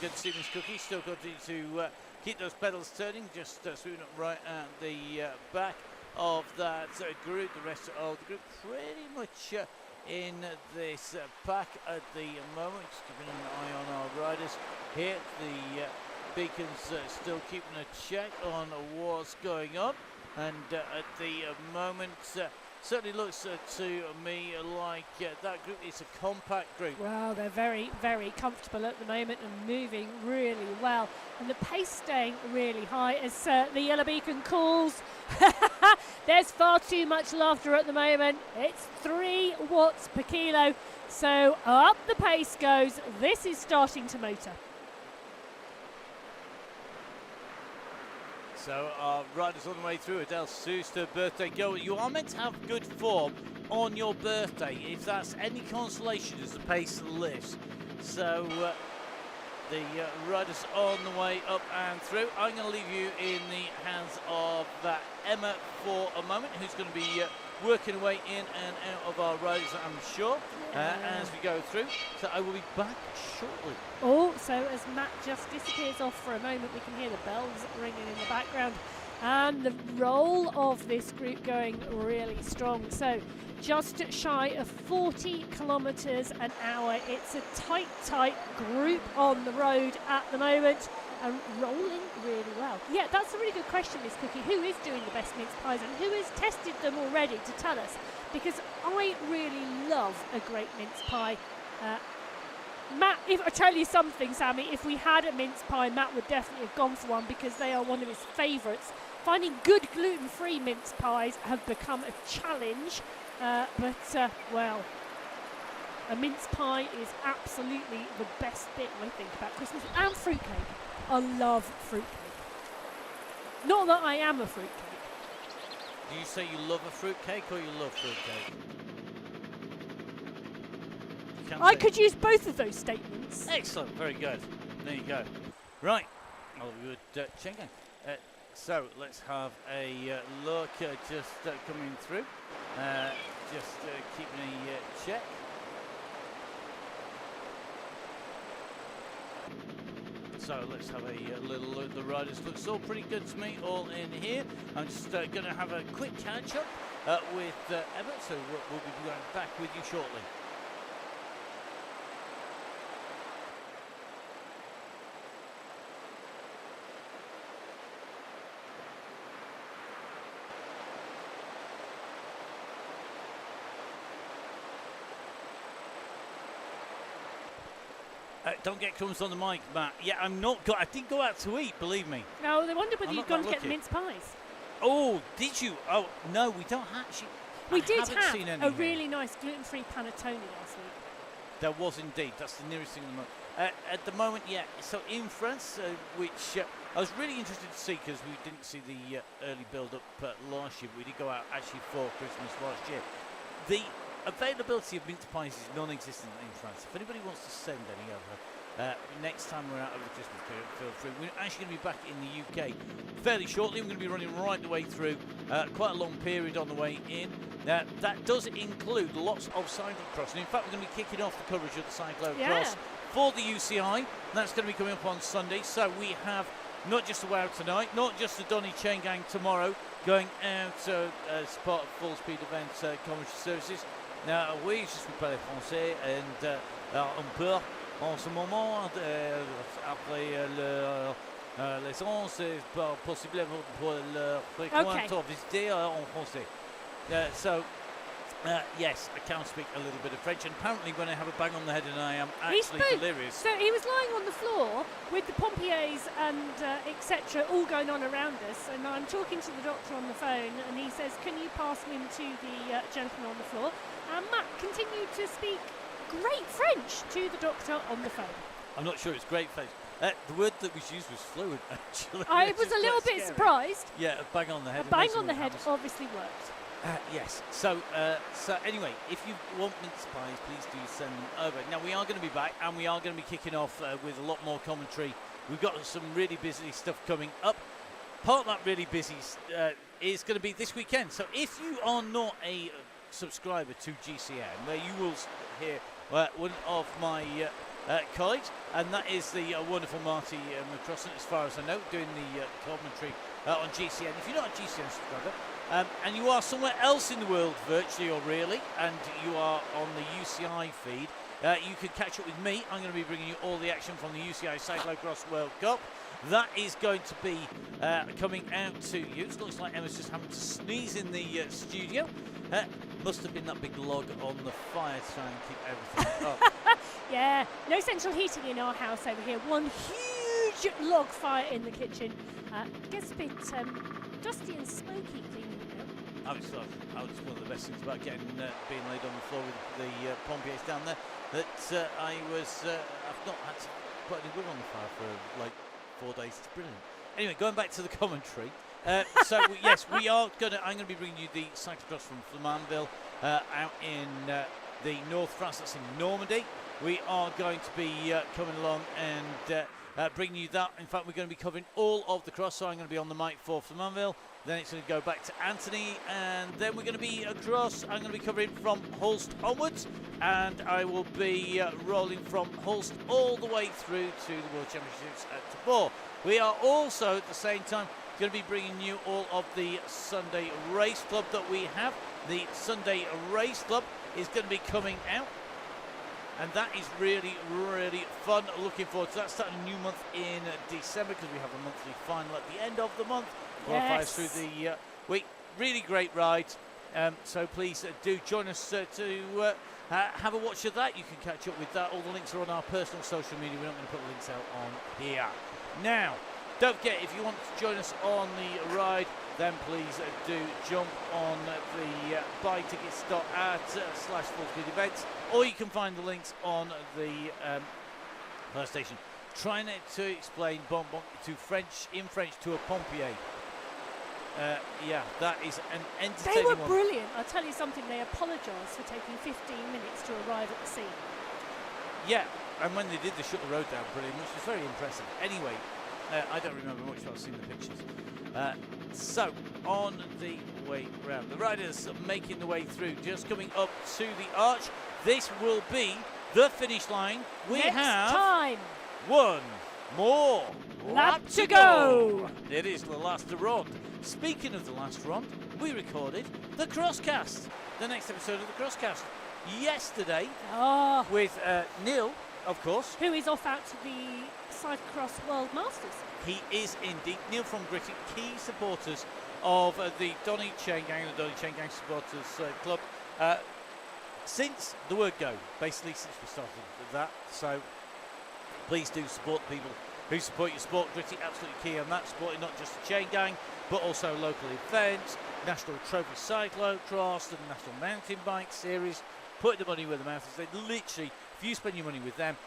Good to see Miss Cookie still continuing to keep those pedals turning. Just swooping up right at the back of that group. The rest of the group pretty much in this pack at the moment. Just keeping an eye on our riders here. The beacons still keeping a check on what's going on, and at the moment certainly looks to me like that group is a compact group. Well, they're very, very comfortable at the moment and moving really well, and the pace staying really high as the yellow beacon calls. There's far too much laughter at the moment. It's 3 watts per kilo, so up the pace goes. This is starting to motor. So our riders on the way through. Adele Suster, birthday girl. You are meant to have good form on your birthday, if that's any consolation as the pace lifts. So the riders on the way up and through. I'm going to leave you in the hands of Emma for a moment, who's going to be working away in and out of our riders, I'm sure, as we go through. So I will be back shortly. Oh, so as Matt just disappears off for a moment, we can hear the bells ringing in the background. And the roll of this group going really strong. So just shy of 40 kilometres an hour. It's a tight group on the road at the moment and rolling really well. Yeah, that's a really good question, Miss Cookie. Who is doing the best mince pies and who has tested them already to tell us? Because I really love a great mince pie. Matt, if I tell you something, Sammy, if we had a mince pie, Matt would definitely have gone for one because they are one of his favourites. Finding good gluten-free mince pies have become a challenge, well, a mince pie is absolutely the best bit, I think, about Christmas. And fruitcake. I love fruitcake. Not that I am a fruitcake. Do you say you love a fruitcake or you love fruitcake? I could use both of those statements. Excellent, very good. There you go. Right, good Chaingang. So let's have a look just coming through. Just keeping a check. So let's have a little look. The riders looks all pretty good to me, all in here. I'm just going to have a quick catch up with Emma, so we'll be going back with you shortly. Don't get crumbs on the mic, Matt. Yeah, I didn't go out to eat, believe me. No, they wondered whether you'd gone to get the mince pies. Oh, did you? Oh, no, we don't actually. We did have a really nice gluten-free panettone last week. There was indeed. That's the nearest thing at the moment. At the moment, yeah. So in France, which I was really interested to see because we didn't see the early build-up last year. But we did go out actually for Christmas last year. The availability of mince pies is non-existent in France. If anybody wants to send any over, next time we're out over the Christmas period, feel free. We're actually going to be back in the UK fairly shortly. We're going to be running right the way through, quite a long period on the way in. That does include lots of cyclocross. And in fact, we're going to be kicking off the coverage of the cyclocross for the UCI. That's going to be coming up on Sunday. So we have not just the WOW tonight, not just the Donny Chaingang tomorrow, going out as part of full speed events coverage services. Oui, je suis pas français and un peu en ce moment après l'essence c'est pas possible pour le fréquent visiter en français. So yes, I can speak a little bit of French, and apparently when I have a bang on the head and I am actually delirious. So he was lying on the floor with the pompiers and etc. all going on around us, and I'm talking to the doctor on the phone, and he says, "Can you pass him to the gentleman on the floor?" And Matt continued to speak great French to the doctor on the phone. I'm not sure it's great French. The word that was used was fluent, actually. I was a little bit surprised. Yeah, a bang on the head. A bang on the head obviously worked. Yes. So anyway, if you want mince pies, please do send them over. Now we are going to be back, and we are going to be kicking off with a lot more commentary. We've got some really busy stuff coming up. Part of that really busy is going to be this weekend. So if you are not a subscriber to GCN, where you will hear one of my colleagues, and that is the wonderful Marty McCrossan, as far as I know, doing the commentary on GCN. If you're not a GCN subscriber, and you are somewhere else in the world, virtually or really, and you are on the UCI feed, you can catch up with me. I'm going to be bringing you all the action from the UCI Cyclocross World Cup. That is going to be coming out to you. It looks like Emma's just having to sneeze in the studio. Must have been that big log on the fire to try and keep everything up. Yeah, no central heating in our house over here. One huge log fire in the kitchen. Gets a bit dusty and smoky cleaning it out. That's one of the best things about being laid on the floor with the pompiers down there. That I've not had to put any wood on the fire for like 4 days. It's brilliant. Anyway, going back to the commentary. Yes, I'm going to be bringing you the cyclocross from Flamanville out in the North France. That's in Normandy. We are going to be coming along and bringing you that. In fact, we're going to be covering all of the cross. So I'm going to be on the mic for Flamanville. Then it's going to go back to Anthony, and then we're going to be across. I'm going to be covering from Hulst onwards, and I will be rolling from Hulst all the way through to the World Championships at Tabor. We are also at the same time going to be bringing you all of the Sunday Race Club that we have. The Sunday Race Club is going to be coming out, and that is really, really fun. Looking forward to that. Starting a new month in December because we have a monthly final at the end of the month. Qualifies through the week. Really great ride. So please do join us to have a watch of that. You can catch up with that. All the links are on our personal social media. We're not going to put the links out on here. Now, don't forget, if you want to join us on the ride, then please do jump on the buy tickets /fullspeed events, or you can find the links on the PlayStation. Trying to explain Bon Bon in French to a pompier. That is an entertaining one. They were brilliant. I'll tell you something, they apologised for taking 15 minutes to arrive at the scene. Yeah, and when they did, they shut the road down pretty much. It's very impressive. Anyway, I don't remember much, but I've seen the pictures. So, on the way round, the riders are making the way through, just coming up to the arch. This will be the finish line. We have one more lap to go. It is the last round. Speaking of the last round, we recorded the Crosscast, the next episode of the Crosscast, yesterday with Neil, of course. Who is off out to the Cyclocross World Masters. He is indeed. Neil from Gritty, key supporters of the Donny Chaingang, the Donny Chaingang Supporters Club, since the word go, basically since we started with that. So please do support the people who support your sport. Gritty, absolutely key on that, supporting not just the Chaingang, but also local events, National Trophy Cyclocross, the National Mountain Bike Series, putting the money where the mouth is. They literally, if you spend your money with them,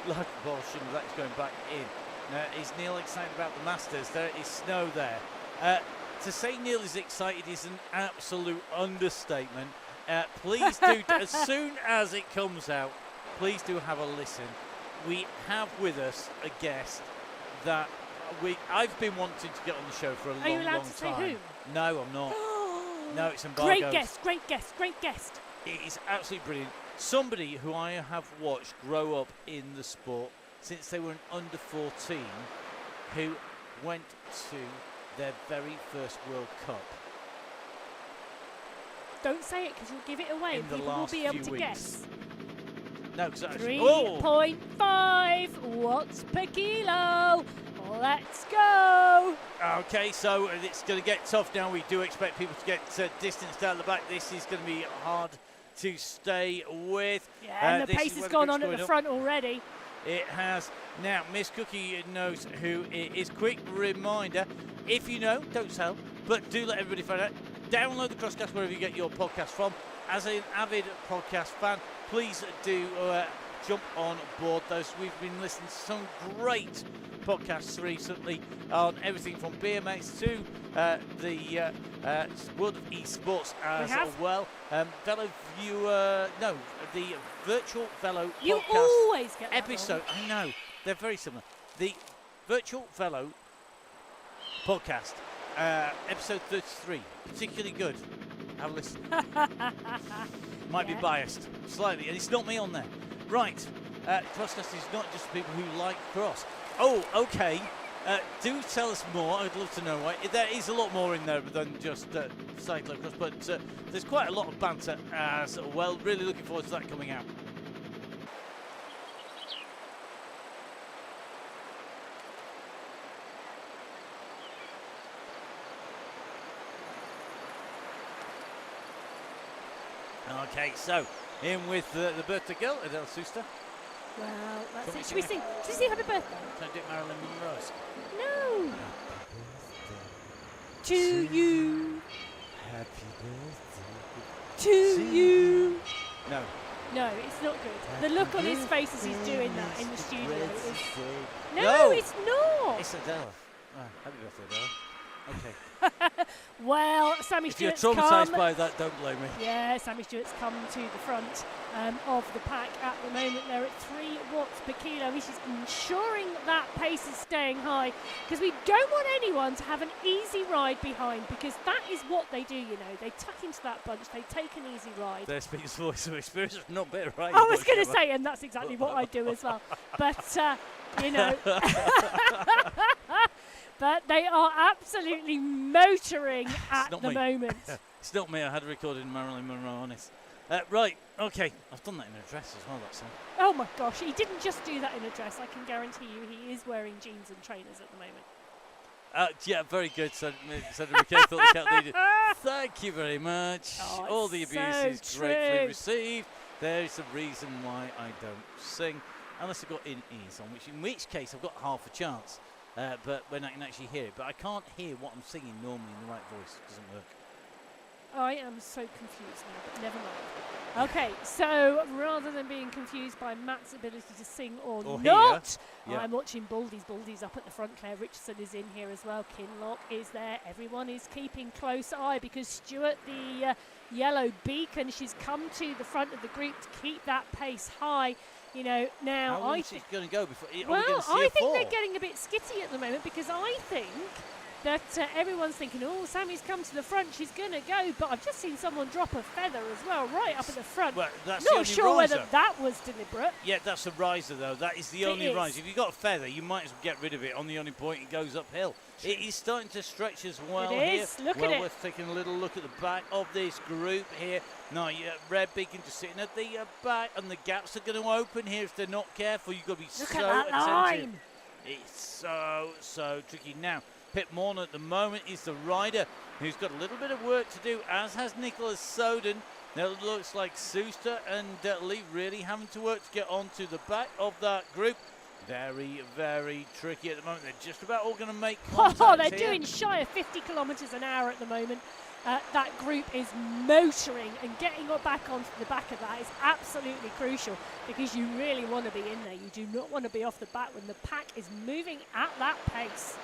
a large portion of that is going back in. Is Neil excited about the Masters? There is snow there. To say Neil is excited is an absolute understatement. Please do, as soon as it comes out, please do have a listen. We have with us a guest that I've been wanting to get on the show for a long time. Are you allowed to say who? No, I'm not. No, it's embargoed. Great guest. It is absolutely brilliant. Somebody who I have watched grow up in the sport since they were an under 14, who went to their very first World Cup. Don't say it because you'll give it away. People will be able to guess. No, because 3.5 watts per kilo. Let's go. Okay, so it's going to get tough now. We do expect people to get distanced down the back. This is going to be hard to stay with. Yeah, and the pace has gone on at the front already. It has. Now, Miss Cookie knows who it is. Quick reminder, if you know, don't tell, but do let everybody find out. Download the Crosscast wherever you get your podcast from. As an avid podcast fan, please do jump on board those. We've been listening to some great podcasts recently on everything from BMX to the World of Esports as well. Velo Viewer, the Virtual Velo you podcast always get that episode. wrong. I know, they're very similar. The Virtual Velo podcast, episode 33, particularly good. Have a listen. Might be biased slightly, and it's not me on there. Right, Crosscast is not just people who like cross. Oh, okay. Do tell us more. I'd love to know why. There is a lot more in there than just cyclocross, but there's quite a lot of banter as well. Really looking forward to that coming out. Okay, so in with the birthday girl, Adele Souster. Well, that's it. Should we sing Happy Birthday? Can I do Marilyn Monroe's? No. To you. Happy birthday. To you. No. No, it's not good. The look on his face as he's doing that in the studio is... No, it's not. It's Adele. Happy birthday, darling. Okay. Well, Sammy If you're Stewart's traumatised by that, don't blame me. Yeah, Sammy Stewart's come to the front of the pack at the moment. They're at 3 watts per kilo, which is ensuring that pace is staying high, because we don't want anyone to have an easy ride behind, because that is what they do, you know. They tuck into that bunch, they take an easy ride. There speaks voice of experience, not better, right? I was going to say, and that's exactly what I do as well. But, you know... But they are absolutely motoring at the moment. It's not me. I had recorded Marilyn Monroe on it. Right, okay. I've done that in a dress as well, that's all. Oh my gosh, he didn't just do that in a dress. I can guarantee you he is wearing jeans and trainers at the moment. Yeah, very good. Senator McKay thought the cat needed. Thank you very much. Oh, all the abuse so is gratefully received. There's a reason why I don't sing, unless I've got in-ears on, in which case I've got half a chance. But when I can actually hear it. But I can't hear what I'm singing normally in the right voice. It doesn't work. I am so confused now, but never mind. Okay, so rather than being confused by Matt's ability to sing or not, I'm watching Baldy's. Baldy's up at the front. Claire Richardson is in here as well. Kinlock is there. Everyone is keeping close eye because Stewart, the yellow beacon, she's come to the front of the group to keep that pace high. You know, now how long is she going to go before? Well, I think they're getting a bit skitty at the moment, because I think that everyone's thinking, oh, Sammy's come to the front, she's going to go. But I've just seen someone drop a feather as well, right up at the front. Well, that's not sure whether that was deliberate. Yeah, that's a riser, though. That is the only riser. If you've got a feather, you might as well get rid of it on the only point it goes uphill. True. It is starting to stretch as well here. Look at it. Well worth taking a little look at the back of this group here. Now, Red Beacon just sitting at the back, and the gaps are going to open here if they're not careful. You've got to be so attentive. It's so tricky. Now, Pip Morn at the moment is the rider who's got a little bit of work to do, as has Nicholas Soden. Now it looks like Suster and Lee really having to work to get onto the back of that group. Very, very tricky at the moment. They're just about all going to make contact. Oh, they're doing shy of 50 kilometres an hour at the moment. That group is motoring, and getting back onto the back of that is absolutely crucial, because you really want to be in there. You do not want to be off the back when the pack is moving at that pace.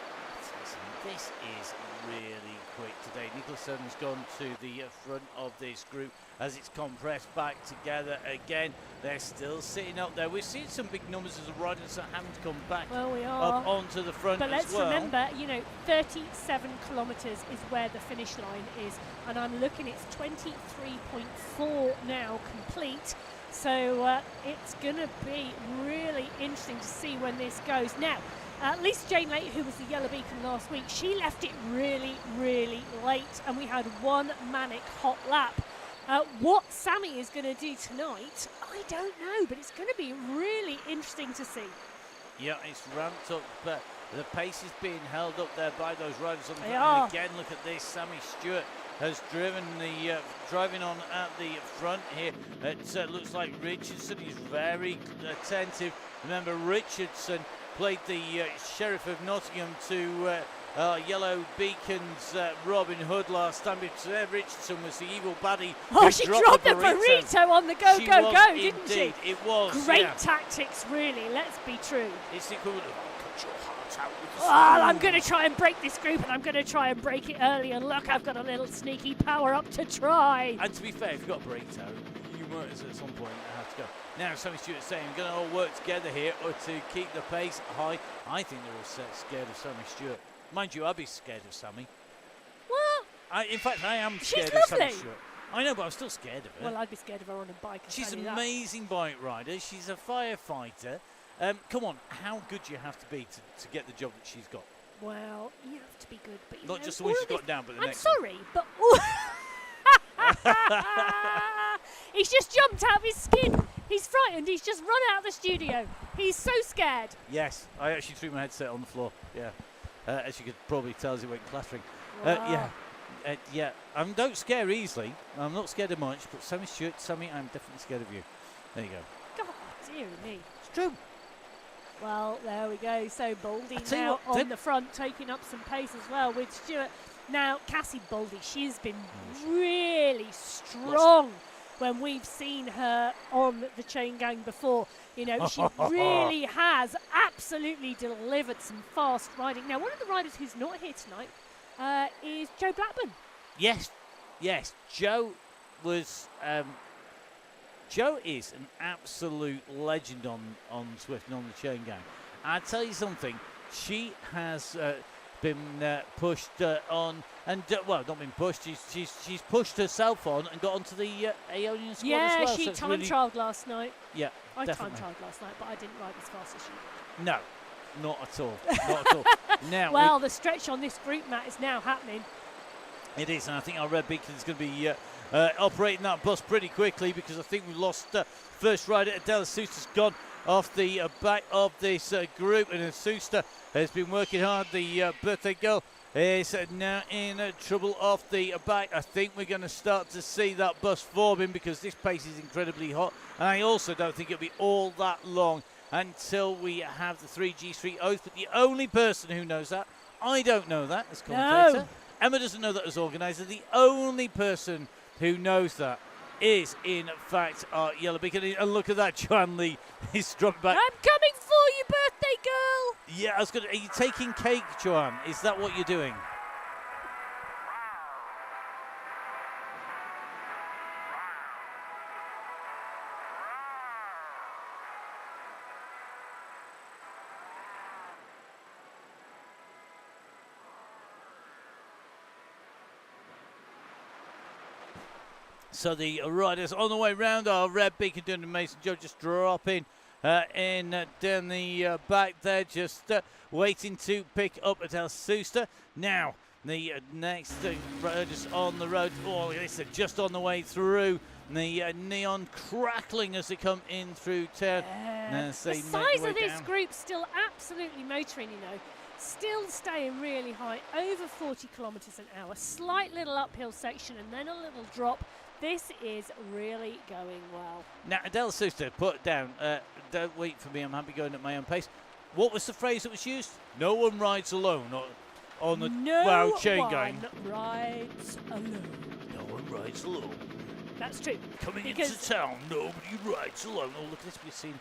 This is really quick today. Nicholas Soden's gone to the front of this group as it's compressed back together again. They're still sitting up there. We've seen some big numbers as the riders are having to come back up onto the front as well. But let's remember, you know, 37 kilometres is where the finish line is, and I'm looking, it's 23.4 now complete. So it's going to be really interesting to see when this goes. Now, Lisa Jane Late, who was the yellow beacon last week, she left it really, really late, and we had one manic hot lap. What Sammy is going to do tonight, I don't know, but it's going to be really interesting to see. Yeah, it's ramped up, but the pace is being held up there by those riders on the front. And again, look at this. Sammy Stewart has driven the driving on at the front here. It looks like Richardson is very attentive. Remember, Richardson played the Sheriff of Nottingham to Yellow Beacon's Robin Hood last time. Richardson was the evil baddie. Oh, she dropped the burrito on the go, didn't she? It was. Great tactics, really. Let's be true. It's the equivalent of cut your heart out with the well, I'm going to try and break this group, and I'm going to try and break it early. And look, I've got a little sneaky power up to try. And to be fair, if you've got a burrito, you might at some point have to go. Now, Sammy Stewart's saying we're going to all work together here to keep the pace high. I think they're all scared of Sammy Stewart. Mind you, I'd be scared of Sammy. Well, in fact, I am scared of Sammy Stewart. I know, but I'm still scared of her. Well, I'd be scared of her on a bike. She's an amazing bike rider. She's a firefighter. Come on, how good do you have to be to get the job that she's got? Well, you have to be good, but you not know, just the one she's got down, but the next one. I'm sorry, but he's just jumped out of his skin. He's frightened. He's just run out of the studio. He's so scared. Yes, I actually threw my headset on the floor. Yeah, as you could probably tell as it went clattering. Wow. Yeah. Don't scare easily. I'm not scared of much, but Sammy Stewart, Sammy, I'm definitely scared of you. There you go. God, dear me. It's true. Well, there we go. So Baldy now on the front, taking up some pace as well with Stewart. Now, Cassie Baldy, she's been really strong when we've seen her on the Chaingang before. You know, she really has absolutely delivered some fast riding. Now, one of the riders who's not here tonight is Joe Blackburn. Yes. Joe was... Joe is an absolute legend on Zwift and on the Chaingang. I'll tell you something. She has been pushed on, and not been pushed. She's pushed herself on and got onto the Aeonian squad as well. Yeah, she time-trialled last night. Yeah, I definitely. time-trialled last night, but I didn't ride as fast as she did. No, not at all. Not at all. Now, well, the stretch on this group, Matt, is now happening. It is, and I think our Red Beacon is going to be operating that bus pretty quickly, because I think we lost first rider. Adela Souster's gone off the back of this group, and Souster has been working hard. The birthday girl is now in trouble off the back. I think we're going to start to see that bus forming, because this pace is incredibly hot, and I also don't think it'll be all that long until we have the 3G Street Oath. But the only person who knows that, I don't know that as commentator. No. Emma doesn't know that as organizer. The only person who knows that is, in fact, our Yellow Beacon. And look at that, Joanne Lee is struck back. I'm coming for you, birthday girl. Yeah, I was going to... Are you taking cake, Joanne? Is that what you're doing? So the riders on the way round, our Red Beacon doing an amazing job, just dropping in down the back there, just waiting to pick up Adele Souster. Now, the next riders on the road, they're just on the way through. The neon crackling as they come in through town. The size of this group still absolutely motoring, you know. Still staying really high, over 40 kilometres an hour. Slight little uphill section and then a little drop. This is really going well. Now, Adele Souster, put it down. Don't wait for me. I'm happy going at my own pace. What was the phrase that was used? No one rides alone on the Chaingang. No one rides alone. No one rides alone. That's true. Coming into town, nobody rides alone. Oh, look at this. We've seen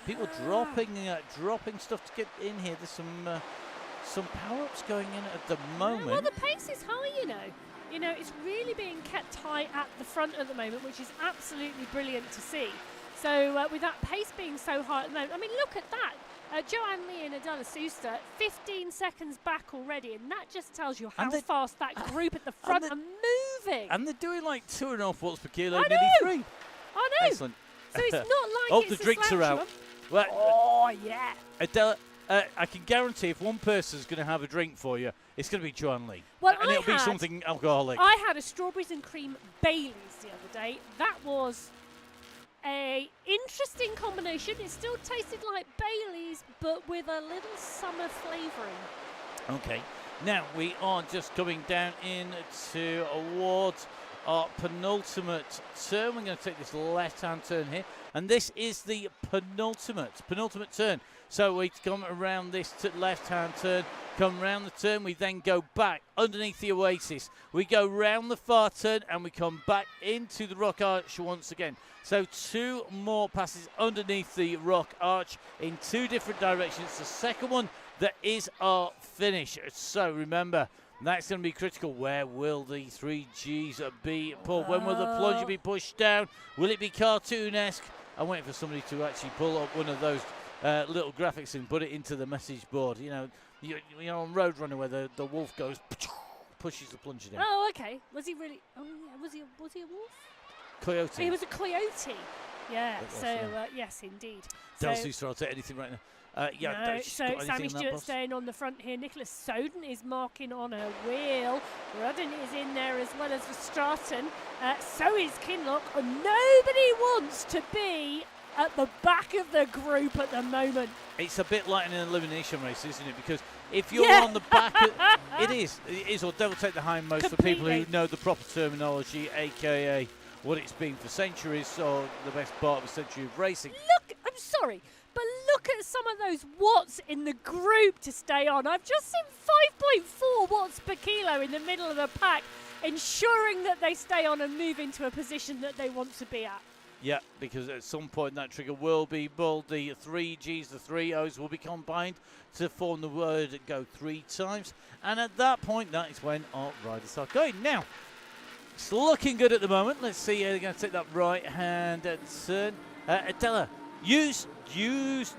people dropping stuff to get in here. There's some power-ups going in at the moment. Well, the pace is high, you know. You know, it's really being kept high at the front at the moment, which is absolutely brilliant to see. So with that pace being so high at the moment, I mean, look at that. Joanne Lee and Adela Souster, 15 seconds back already, and that just tells you how fast that group at the front are moving. And they're doing like 2.5 watts per kilo, I nearly know. 3. I know. Excellent. So it's not like it's the drinks are out. Well, oh, yeah. Adela, I can guarantee if one person's going to have a drink for you, it's going to be Joanne Lee. Well, and it'll be something alcoholic. I had a strawberries and cream Baileys the other day. That was a interesting combination. It still tasted like Baileys, but with a little summer flavouring. Okay. Now, we are just coming down into awards. Our penultimate turn. We're going to take this left-hand turn here, and this is the penultimate turn. So we come around this left-hand turn, come round the turn, we then go back underneath the oasis. We go round the far turn, and we come back into the rock arch once again. So 2 more passes underneath the rock arch in 2 different directions. The second one, that is our finish. So remember, that's going to be critical. Where will the 3Gs be pulled? When will the plunger be pushed down? Will it be cartoon-esque? I'm waiting for somebody to actually pull up one of those little graphics and put it into the message board. You know, on Roadrunner where the wolf goes, pushes the plunger down. Oh, okay. Was he really? Oh, yeah. Was he a wolf? Coyote. He was a coyote. Yeah. Was, yes, indeed. Del Souster, I'll take anything right now. No, so Sammy Stewart staying on the front here. Nicholas Soden is marking on her wheel. Rudden is in there as well as Verstraeten. So is Kinloch. And nobody wants to be at the back of the group at the moment. It's a bit like an elimination race, isn't it? Because if you're on the back, it is, or devil take the hindmost for people who know the proper terminology, aka what it's been for centuries, or the best part of a century of racing. Look, I'm sorry, but look at some of those watts in the group to stay on. I've just seen 5.4 watts per kilo in the middle of the pack. ensuring that they stay on and move into a position that they want to be at. Yeah, because at some point that trigger will be pulled. The 3 Gs, the 3 Os will be combined to form the word go 3 times. And at that point, that is when our riders are going. Now, it's looking good at the moment. Let's see, they're going to take that right-hand turn. Adela, use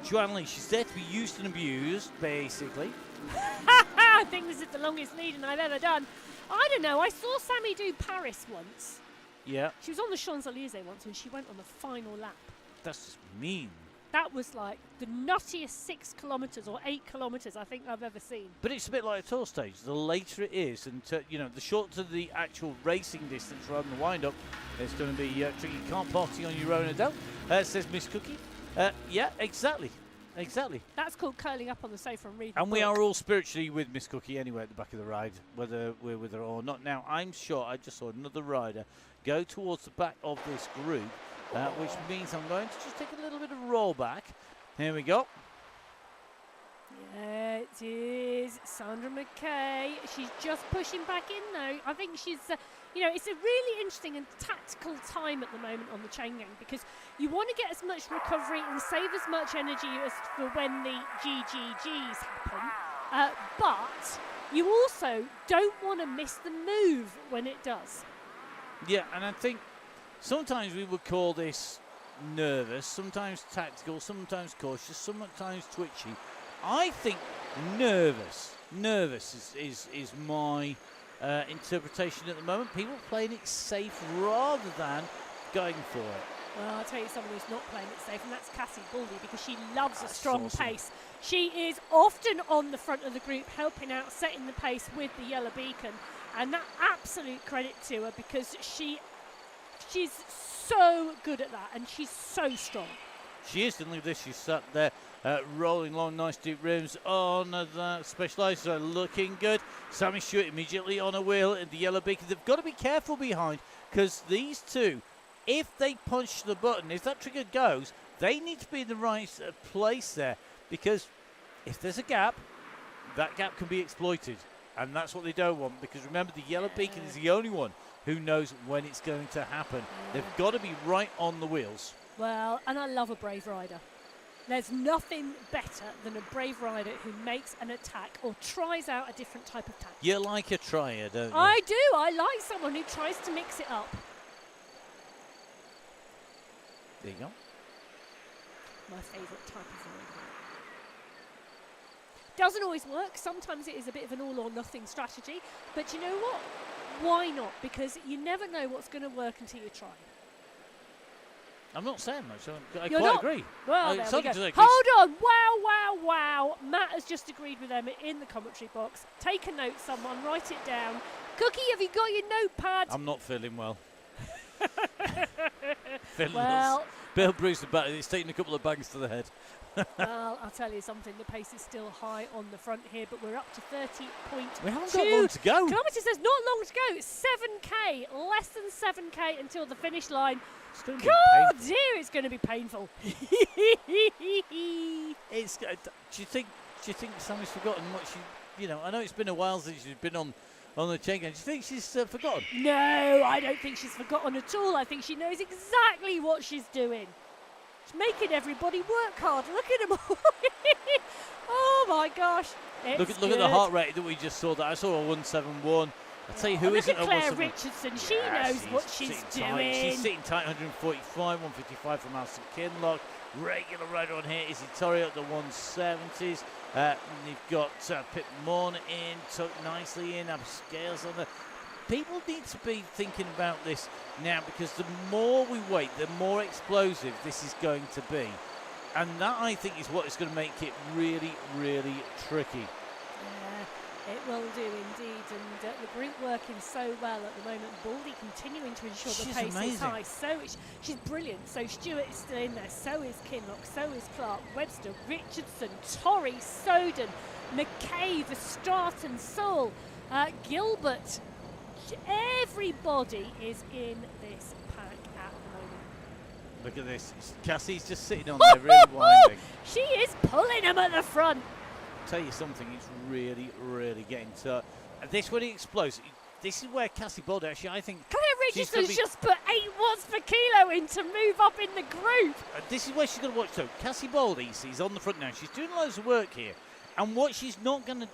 Joanne. She's there to be used and abused, basically. I think this is the longest lead-in I've ever done. I don't know, I saw Sammy do Paris once. Yeah. She was on the Champs-Élysées once and she went on the final lap. That's mean. That was like the nuttiest 6 kilometres or 8 kilometres I think I've ever seen. But it's a bit like a tour stage. The later it is, and the shorter the actual racing distance rather than the wind-up, it's going to be tricky. You can't party on your own, Adele, says Miss Cookie. Yeah, exactly. That's called curling up on the sofa and reading. And we are all spiritually with Miss Cookie anyway at the back of the ride, whether we're with her or not. Now, I'm sure I just saw another rider go towards the back of this group, which means I'm going to just take a little bit of rollback. Here we go. Yeah, it is Sandra McKay. She's just pushing back in though. I think she's, it's a really interesting and tactical time at the moment on the Chaingang because you want to get as much recovery and save as much energy as for when the GGGs happen. But you also don't want to miss the move when it does. Yeah, and I think sometimes we would call this nervous, sometimes tactical, sometimes cautious, sometimes twitchy. I think nervous is my interpretation at the moment. People playing it safe rather than going for it. Well, I'll tell you someone who's not playing it safe, and that's Cassie Baldy, because she loves a strong pace. She is often on the front of the group, helping out, setting the pace with the yellow beacon, and that absolute credit to her because she's so good at that, and she's so strong. She is, and look at this, she's sat there rolling along nice deep rims on that Specialized, looking good. Sammy Stewart immediately on a wheel in the yellow beacon. They've got to be careful behind because these two, if they punch the button, if that trigger goes, they need to be in the right place there because if there's a gap, that gap can be exploited, and that's what they don't want because remember the yellow beacon is the only one who knows when it's going to happen. They've got to be right on the wheels. Well, and I love a brave rider. There's nothing better than a brave rider who makes an attack or tries out a different type of tactic. You like a trier, don't you? I do. I like someone who tries to mix it up. There you go. My favourite type of rider. Doesn't always work. Sometimes it is a bit of an all or nothing strategy. But you know what? Why not? Because you never know what's going to work until you try. I'm not saying much. I You're quite not? agree. Well, there we go. Hold on. Wow. Matt has just agreed with Emma in the commentary box. Take a note, someone. Write it down. Cookie, have you got your notepad? I'm not feeling well. Well, Bill Bruce, the back. He's taking a couple of bangs to the head. Well, I'll tell you something. The pace is still high on the front here, but we're up to 30.2 we haven't got long to go. kilometres. There's not long to go. 7k, less than 7k until the finish line. God dear, it's going to be painful. It's. Do you think Sammy's forgotten what she? I know it's been a while since she's been on the Chaingang. Do you think she's forgotten? No, I don't think she's forgotten at all. I think she knows exactly what she's doing. She's making everybody work hard. Look at them all. Oh my gosh. Look at the heart rate that we just saw. That I saw a 171. I'll tell you who isn't a 171. Look at Claire Richardson. She knows what she's doing. She's sitting tight, 145, 155 from Alison Kinlock. Regular rider on here. Izzy Torrio at the 170s. You've got Pip Morn in, tucked nicely in. Scales on the. People need to be thinking about this now because the more we wait, the more explosive this is going to be. And that, I think, is what is going to make it really, really tricky. Yeah, it will do indeed. And the group working so well at the moment. Baldy continuing to ensure the pace is high. She's brilliant. So Stewart is still in there. So is Kinlock. So is Clark. Webster, Richardson, Torrey, Soden, McCabe, Straton, Saul, Gilbert. Everybody is in this pack at the moment. Look at this. Cassie's just sitting on there, really winding. She is pulling them at the front. I'll tell you something, it's really, really getting to this when it explodes. this is where Cassie Baldy, actually, I think... Claire Richardson's just put 8 watts per kilo in to move up in the group. This is where she's going to watch, though. Cassie Baldy, she's on the front now. She's doing loads of work here. And what she's not going to...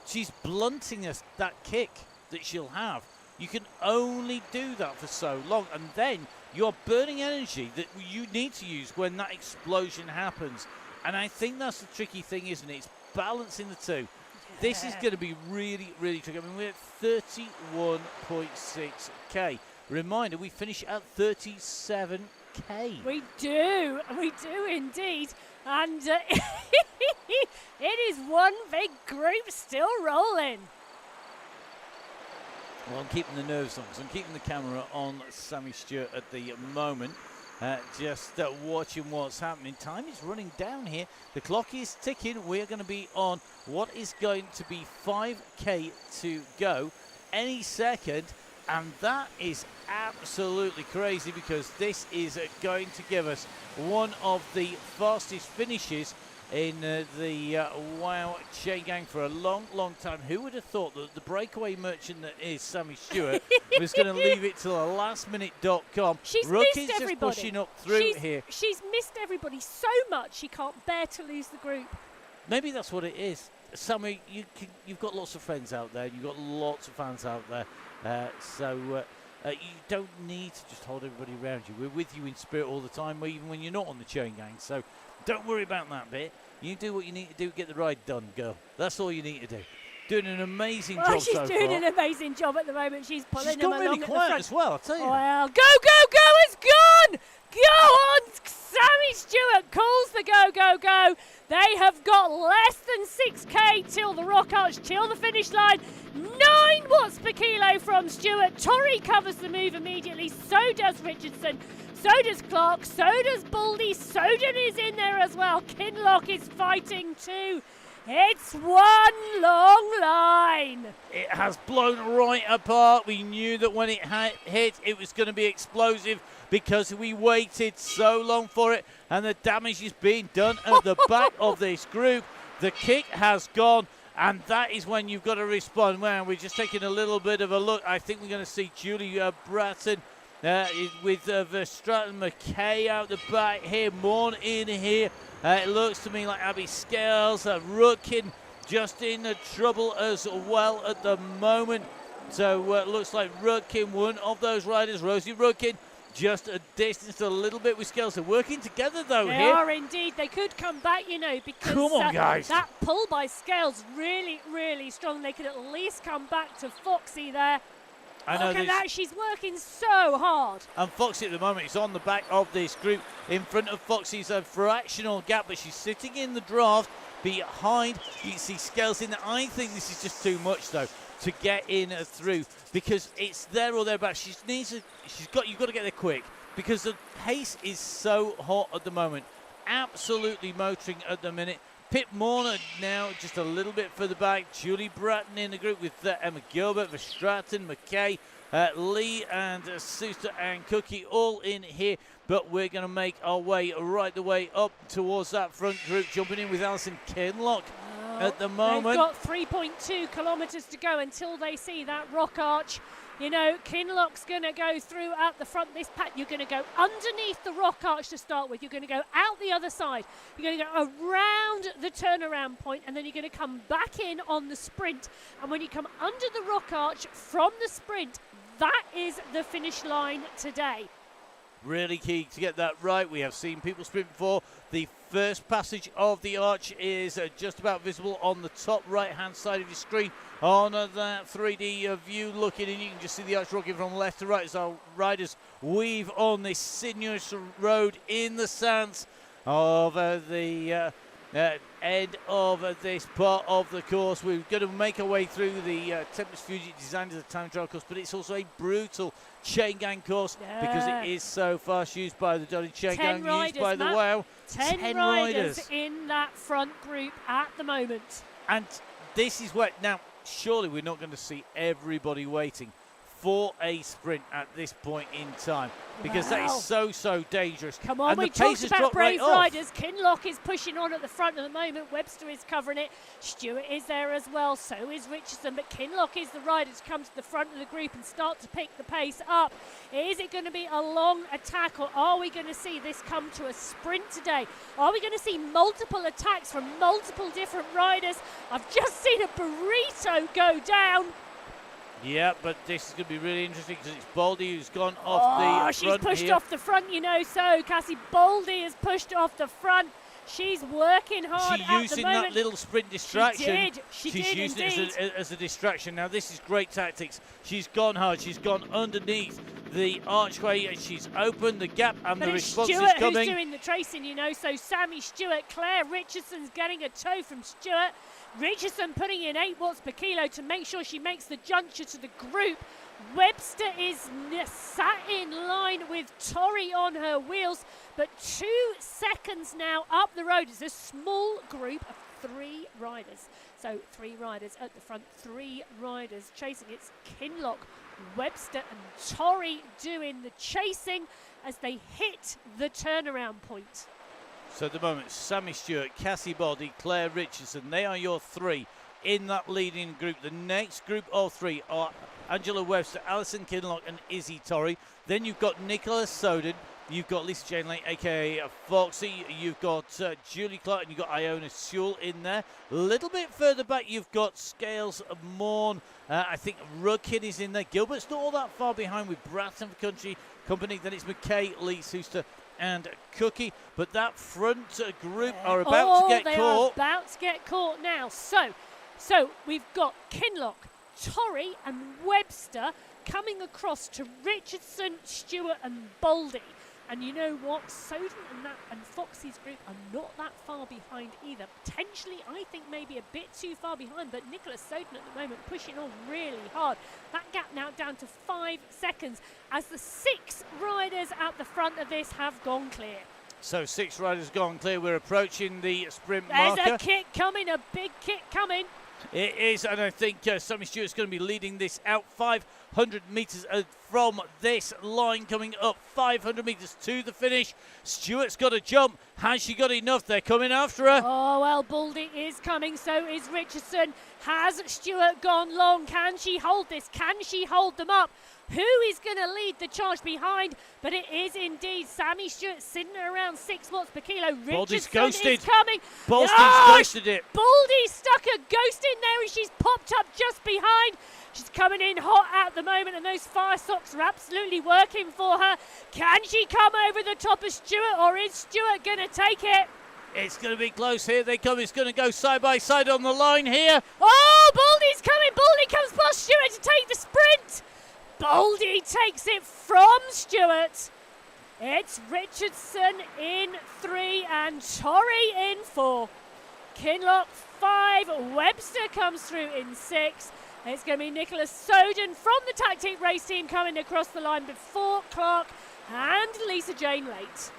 She's blunting that kick that she'll have. You can only do that for so long. And then you're burning energy that you need to use when that explosion happens. And I think that's the tricky thing, isn't it? It's balancing the two. This is going to be really, really tricky. I mean, we're at 31.6k. Reminder, we finish at 37k. We do indeed. And it is one big group still rolling. Well, I'm keeping the nerves on, because I'm keeping the camera on Sammy Stewart at the moment. Just watching what's happening. Time is running down here. The clock is ticking. We're going to be on what is going to be 5k to go any second. And that is absolutely crazy, because this is going to give us one of the fastest finishes in the Wow Chaingang for a long, long time. Who would have thought that the breakaway merchant that is Sammy Stewart was going to leave it to the lastminute.com? She's Rookie's missed everybody. Just pushing up through here. She's missed everybody so much she can't bear to lose the group. Maybe that's what it is. Sammy, you've got lots of friends out there. You've got lots of fans out there. So you don't need to just hold everybody around you. We're with you in spirit all the time, even when you're not on the Chaingang. So don't worry about that bit. You do what you need to do, get the ride done, girl. That's all you need to do. Doing an amazing job so far. She's doing an amazing job at the moment. She's pulling them along. She's got really quiet as well, I'll tell you. Well, go, it's gone! Go on! Sammy Stewart calls the go. They have got less than 6k till the rock arch, till the finish line. 9 watts per kilo from Stewart. Torrey covers the move immediately. So does Richardson. So does Clark. So does Baldy. Soden is in there as well. Kinlock is fighting too. It's one long line. It has blown right apart. We knew that when it hit, it was going to be explosive, because we waited so long for it, and the damage is being done at the back of this group. The kick has gone, and that is when you've got to respond. Well, we're just taking a little bit of a look. I think we're going to see Julie Bratton with Verstraeten, McKay out the back here, Morn in here. It looks to me like Abby Scales, Rookin just in trouble as well at the moment. So it looks like Rookin, one of those riders, Rosie Rookin, just a distance a little bit with Scales. They're working together though they here. They are indeed. They could come back, because come on, guys. That pull by Scales really, really strong. They could at least come back to Foxy there. Look at that, she's working so hard. And Foxy at the moment is on the back of this group. In front of Foxy's a fractional gap, but she's sitting in the draft behind. You can see Scales in there. I think this is just too much, though, to get in through, because it's there or thereabouts. You've got to get there quick, because the pace is so hot at the moment. Absolutely motoring at the minute. Pip Morner now just a little bit further back. Julie Bratton in the group with Emma Gilbert, Verstraeten, McKay, Lee and Suster and Cookie all in here. But we're going to make our way right the way up towards that front group, jumping in with Alison Kinlock at the moment. They've got 3.2 kilometres to go until they see that rock arch. Kinlock's going to go through at the front. This pack, you're going to go underneath the rock arch to start with. You're going to go out the other side. You're going to go around the turnaround point, and then you're going to come back in on the sprint. And when you come under the rock arch from the sprint, that is the finish line today. Really key to get that right. We have seen people sprint before. The first passage of the arch is just about visible on the top right-hand side of your screen. On that 3D view looking in, you can just see the arch rocking from left to right as our riders weave on this sinuous road in the sands of the end of this part of the course. We're going to make our way through the Tempest Fuji designed as a time trial course, but it's also a brutal Chaingang course because it is so fast, used by the Donny Chaingang, used by the Wow. 10 riders in that front group at the moment. And this is where, now, surely we're not going to see everybody waiting for a sprint at this point in time, because that is so dangerous. Come on, and we talked about brave riders. Kinloch is pushing on at the front at the moment. Webster is covering it. Stewart is there as well. So is Richardson. But Kinloch is the rider to come to the front of the group and start to pick the pace up. Is it going to be a long attack, or are we going to see this come to a sprint today? Are we going to see multiple attacks from multiple different riders? I've just seen a burrito go down. Yeah, but this is going to be really interesting because it's Baldy who's gone off the front. She's pushed here. off the front, you know, so Cassie Baldy has pushed off the front. She's working hard She's at using the moment. that little sprint distraction. She's using indeed. it as a distraction. Now, this is great tactics. She's gone hard. She's gone underneath the archway, and she's opened the gap, and the response Stewart is coming. Who's doing the tracing, you know, so Sammy Stewart, Claire Richardson's getting a toe from Stewart. Richardson putting in 8 watts per kilo to make sure she makes the juncture to the group. Webster is sat in line with Torrey on her wheels, but 2 seconds now up the road. It's a small group of 3 riders. So 3 riders at the front, 3 riders chasing. It's Kinloch, Webster and Torrey doing the chasing as they hit the turnaround point. So at the moment, Sammy Stewart, Cassie Baldy, Claire Richardson, they are your 3 in that leading group. The next group of 3 are Angela Webster, Alison Kinloch and Izzy Torrey. Then you've got Nicola Soden, you've got Lisa Chainlang, aka Foxy, you've got Julie Clark, and you've got Iona Sewell in there. A little bit further back, you've got Scales Morn. I think Rudkin is in there. Gilbert's not all that far behind with Bratton Company. Then it's McKay, Lee Suster and Cookie, but that front group are about to get caught. They are about to get caught now. So we've got Kinloch, Torrey and Webster coming across to Richardson, Stewart and Baldy. And you know what? Soden and Foxy's group are not that far behind either. Potentially, I think maybe a bit too far behind, but Nicholas Soden at the moment pushing on really hard. That gap now down to 5 seconds as the 6 riders at the front of this have gone clear. So 6 riders gone clear. We're approaching the sprint marker. There's a kick coming, a big kick coming. It is, and I think Sammy Stewart's going to be leading this out 500 metres from this line, coming up 500 metres to the finish. Stewart's got to jump. Has she got enough? They're coming after her. Oh, well, Baldy is coming, so is Richardson. Has Stewart gone long? Can she hold this? Can she hold them up? Who is going to lead the charge behind? But it is indeed Sammy Stewart sitting around 6 watts per kilo. Richardson is coming. Baldy's ghosted it. Baldy stuck a ghost in there and she's popped up just behind. She's coming in hot at the moment, and those fire socks are absolutely working for her. Can she come over the top of Stewart, or is Stewart going to take it? It's going to be close. Here they come. It's going to go side by side on the line here. Oh, Baldy's coming. Baldy comes past Stewart to take the sprint. Baldy takes it from Stewart. It's Richardson in 3 and Torrey in 4. Kinloch 5. Webster comes through in 6. It's going to be Nicholas Soden from the Tactic Race team coming across the line before Clark and Lisa Jane late.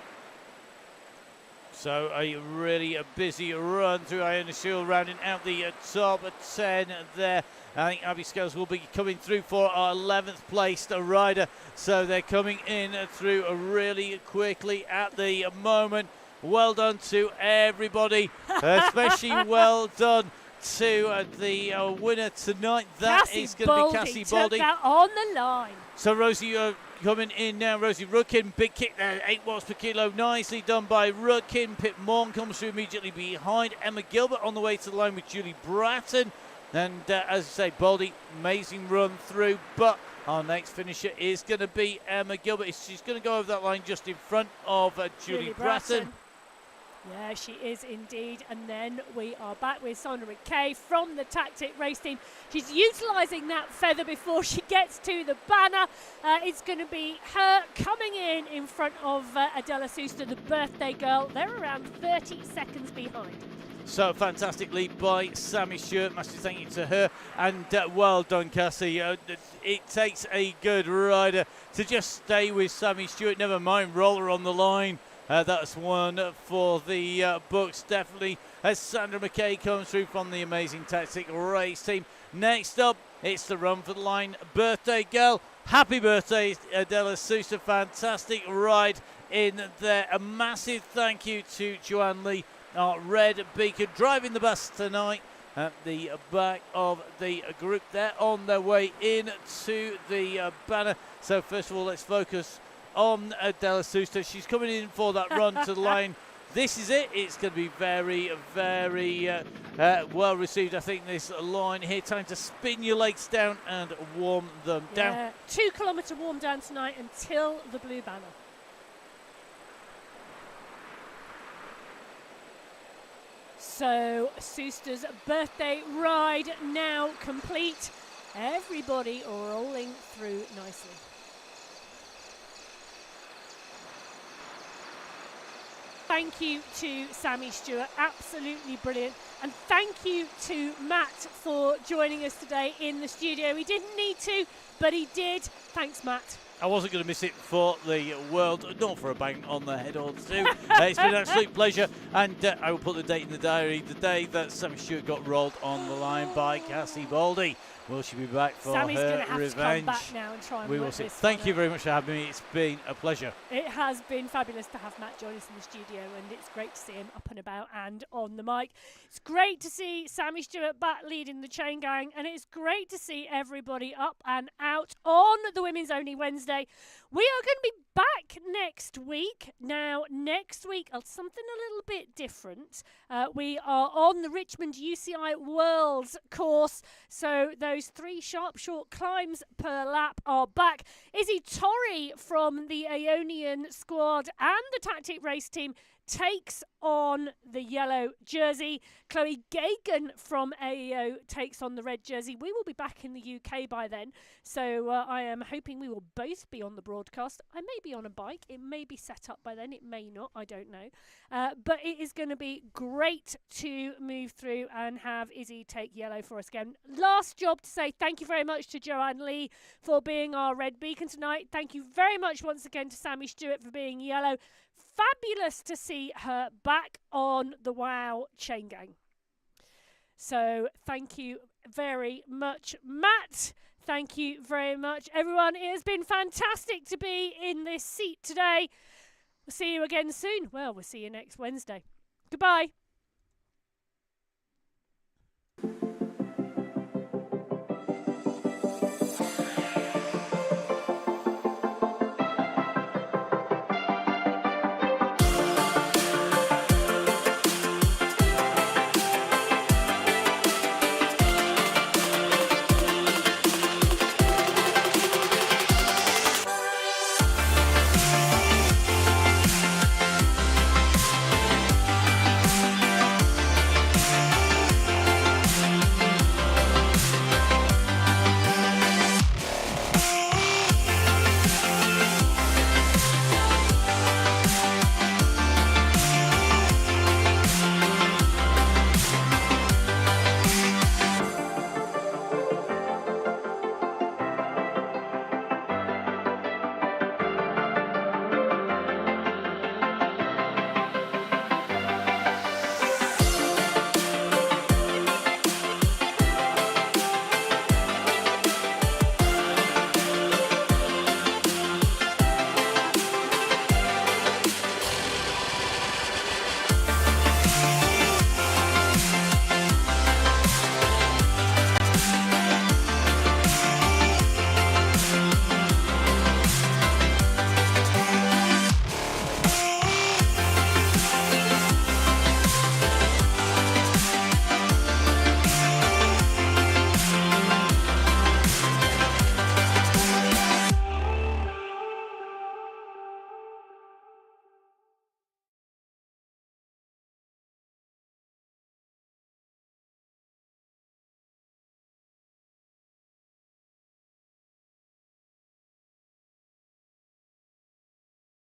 So a busy run through Iona Sewell, rounding out the top 10 there. I think Abby Scales will be coming through for our 11th placed rider. So they're coming in through really quickly at the moment. Well done to everybody, especially well done to the winner tonight. That is going to be Cassie Baldy. Took that on the line. So Rosie coming in now. Rosie Rudkin, big kick there, 8 watts per kilo. Nicely done by Rudkin. Pip Morn comes through immediately behind. Emma Gilbert on the way to the line with Julie Bratton. And as I say, Baldy, amazing run through. But our next finisher is going to be Emma Gilbert. She's going to go over that line just in front of Julie Bratton. Yeah, she is indeed. And then we are back with Sandra McKay from the Tactic Race team. She's utilising that feather before she gets to the banner. It's going to be her coming in front of Adela Suster, the birthday girl. They're around 30 seconds behind. So fantastic lead by Sammy Stewart. Massive thank you to her. And well done, Cassie. It takes a good rider to just stay with Sammy Stewart. Never mind, roller on the line. That's one for the books, definitely, as Sandra McKay comes through from the amazing Tactic Race team. Next up, it's the run for the line birthday girl. Happy birthday, Adela Sousa. Fantastic ride in there. A massive thank you to Joanne Lee, our red beacon, driving the bus tonight at the back of the group. They're on their way into the banner. So first of all, let's focus on Adela Sousa. She's coming in for that run to the line. This is it. It's going to be very, very well received. I think this line here, time to spin your legs down and warm them down. 2 kilometre warm down tonight until the blue banner. So Sousta's birthday ride now complete. Everybody rolling through nicely. Thank you to Sammy Stewart, absolutely brilliant. And thank you to Matt for joining us today in the studio. He didn't need to, but he did. Thanks, Matt. I wasn't going to miss it for the world, nor for a bang on the head or two. It's been an absolute pleasure, and I will put the date in the diary, the day that Sammy Stewart got rolled on the line by Cassie Baldy. Will she be back for Sammy's her gonna have revenge? To come back now and try and we work will see. this Thank one you out. very much for having me. It's been a pleasure. It has been fabulous to have Matt join us in the studio, and it's great to see him up and about and on the mic. It's great to see Sammy Stewart back leading the Chaingang, and it's great to see everybody up and out on the Women's Only Wednesday. We are going to be back next week. Now, next week, something a little bit different. We are on the Richmond UCI Worlds course, so those 3 sharp, short climbs per lap are back. Izzy Torrey from the Aeonian squad and the Tactic Race team takes on the yellow jersey. Chloe Gagan from AEO takes on the red jersey. We will be back in the UK by then, so I am hoping we will both be on the broadcast. I may be on a bike. It may be set up by then. It may not. I don't know. But it is going to be great to move through and have Izzy take yellow for us again. Last job to say thank you very much to Joanne Lee for being our red beacon tonight. Thank you very much once again to Sammy Stewart for being yellow. Fabulous to see her back on the WOW Chaingang. So thank you very much, Matt. Thank you very much, everyone. It has been fantastic to be in this seat today. We'll see you again soon. Well, we'll see you next Wednesday. Goodbye.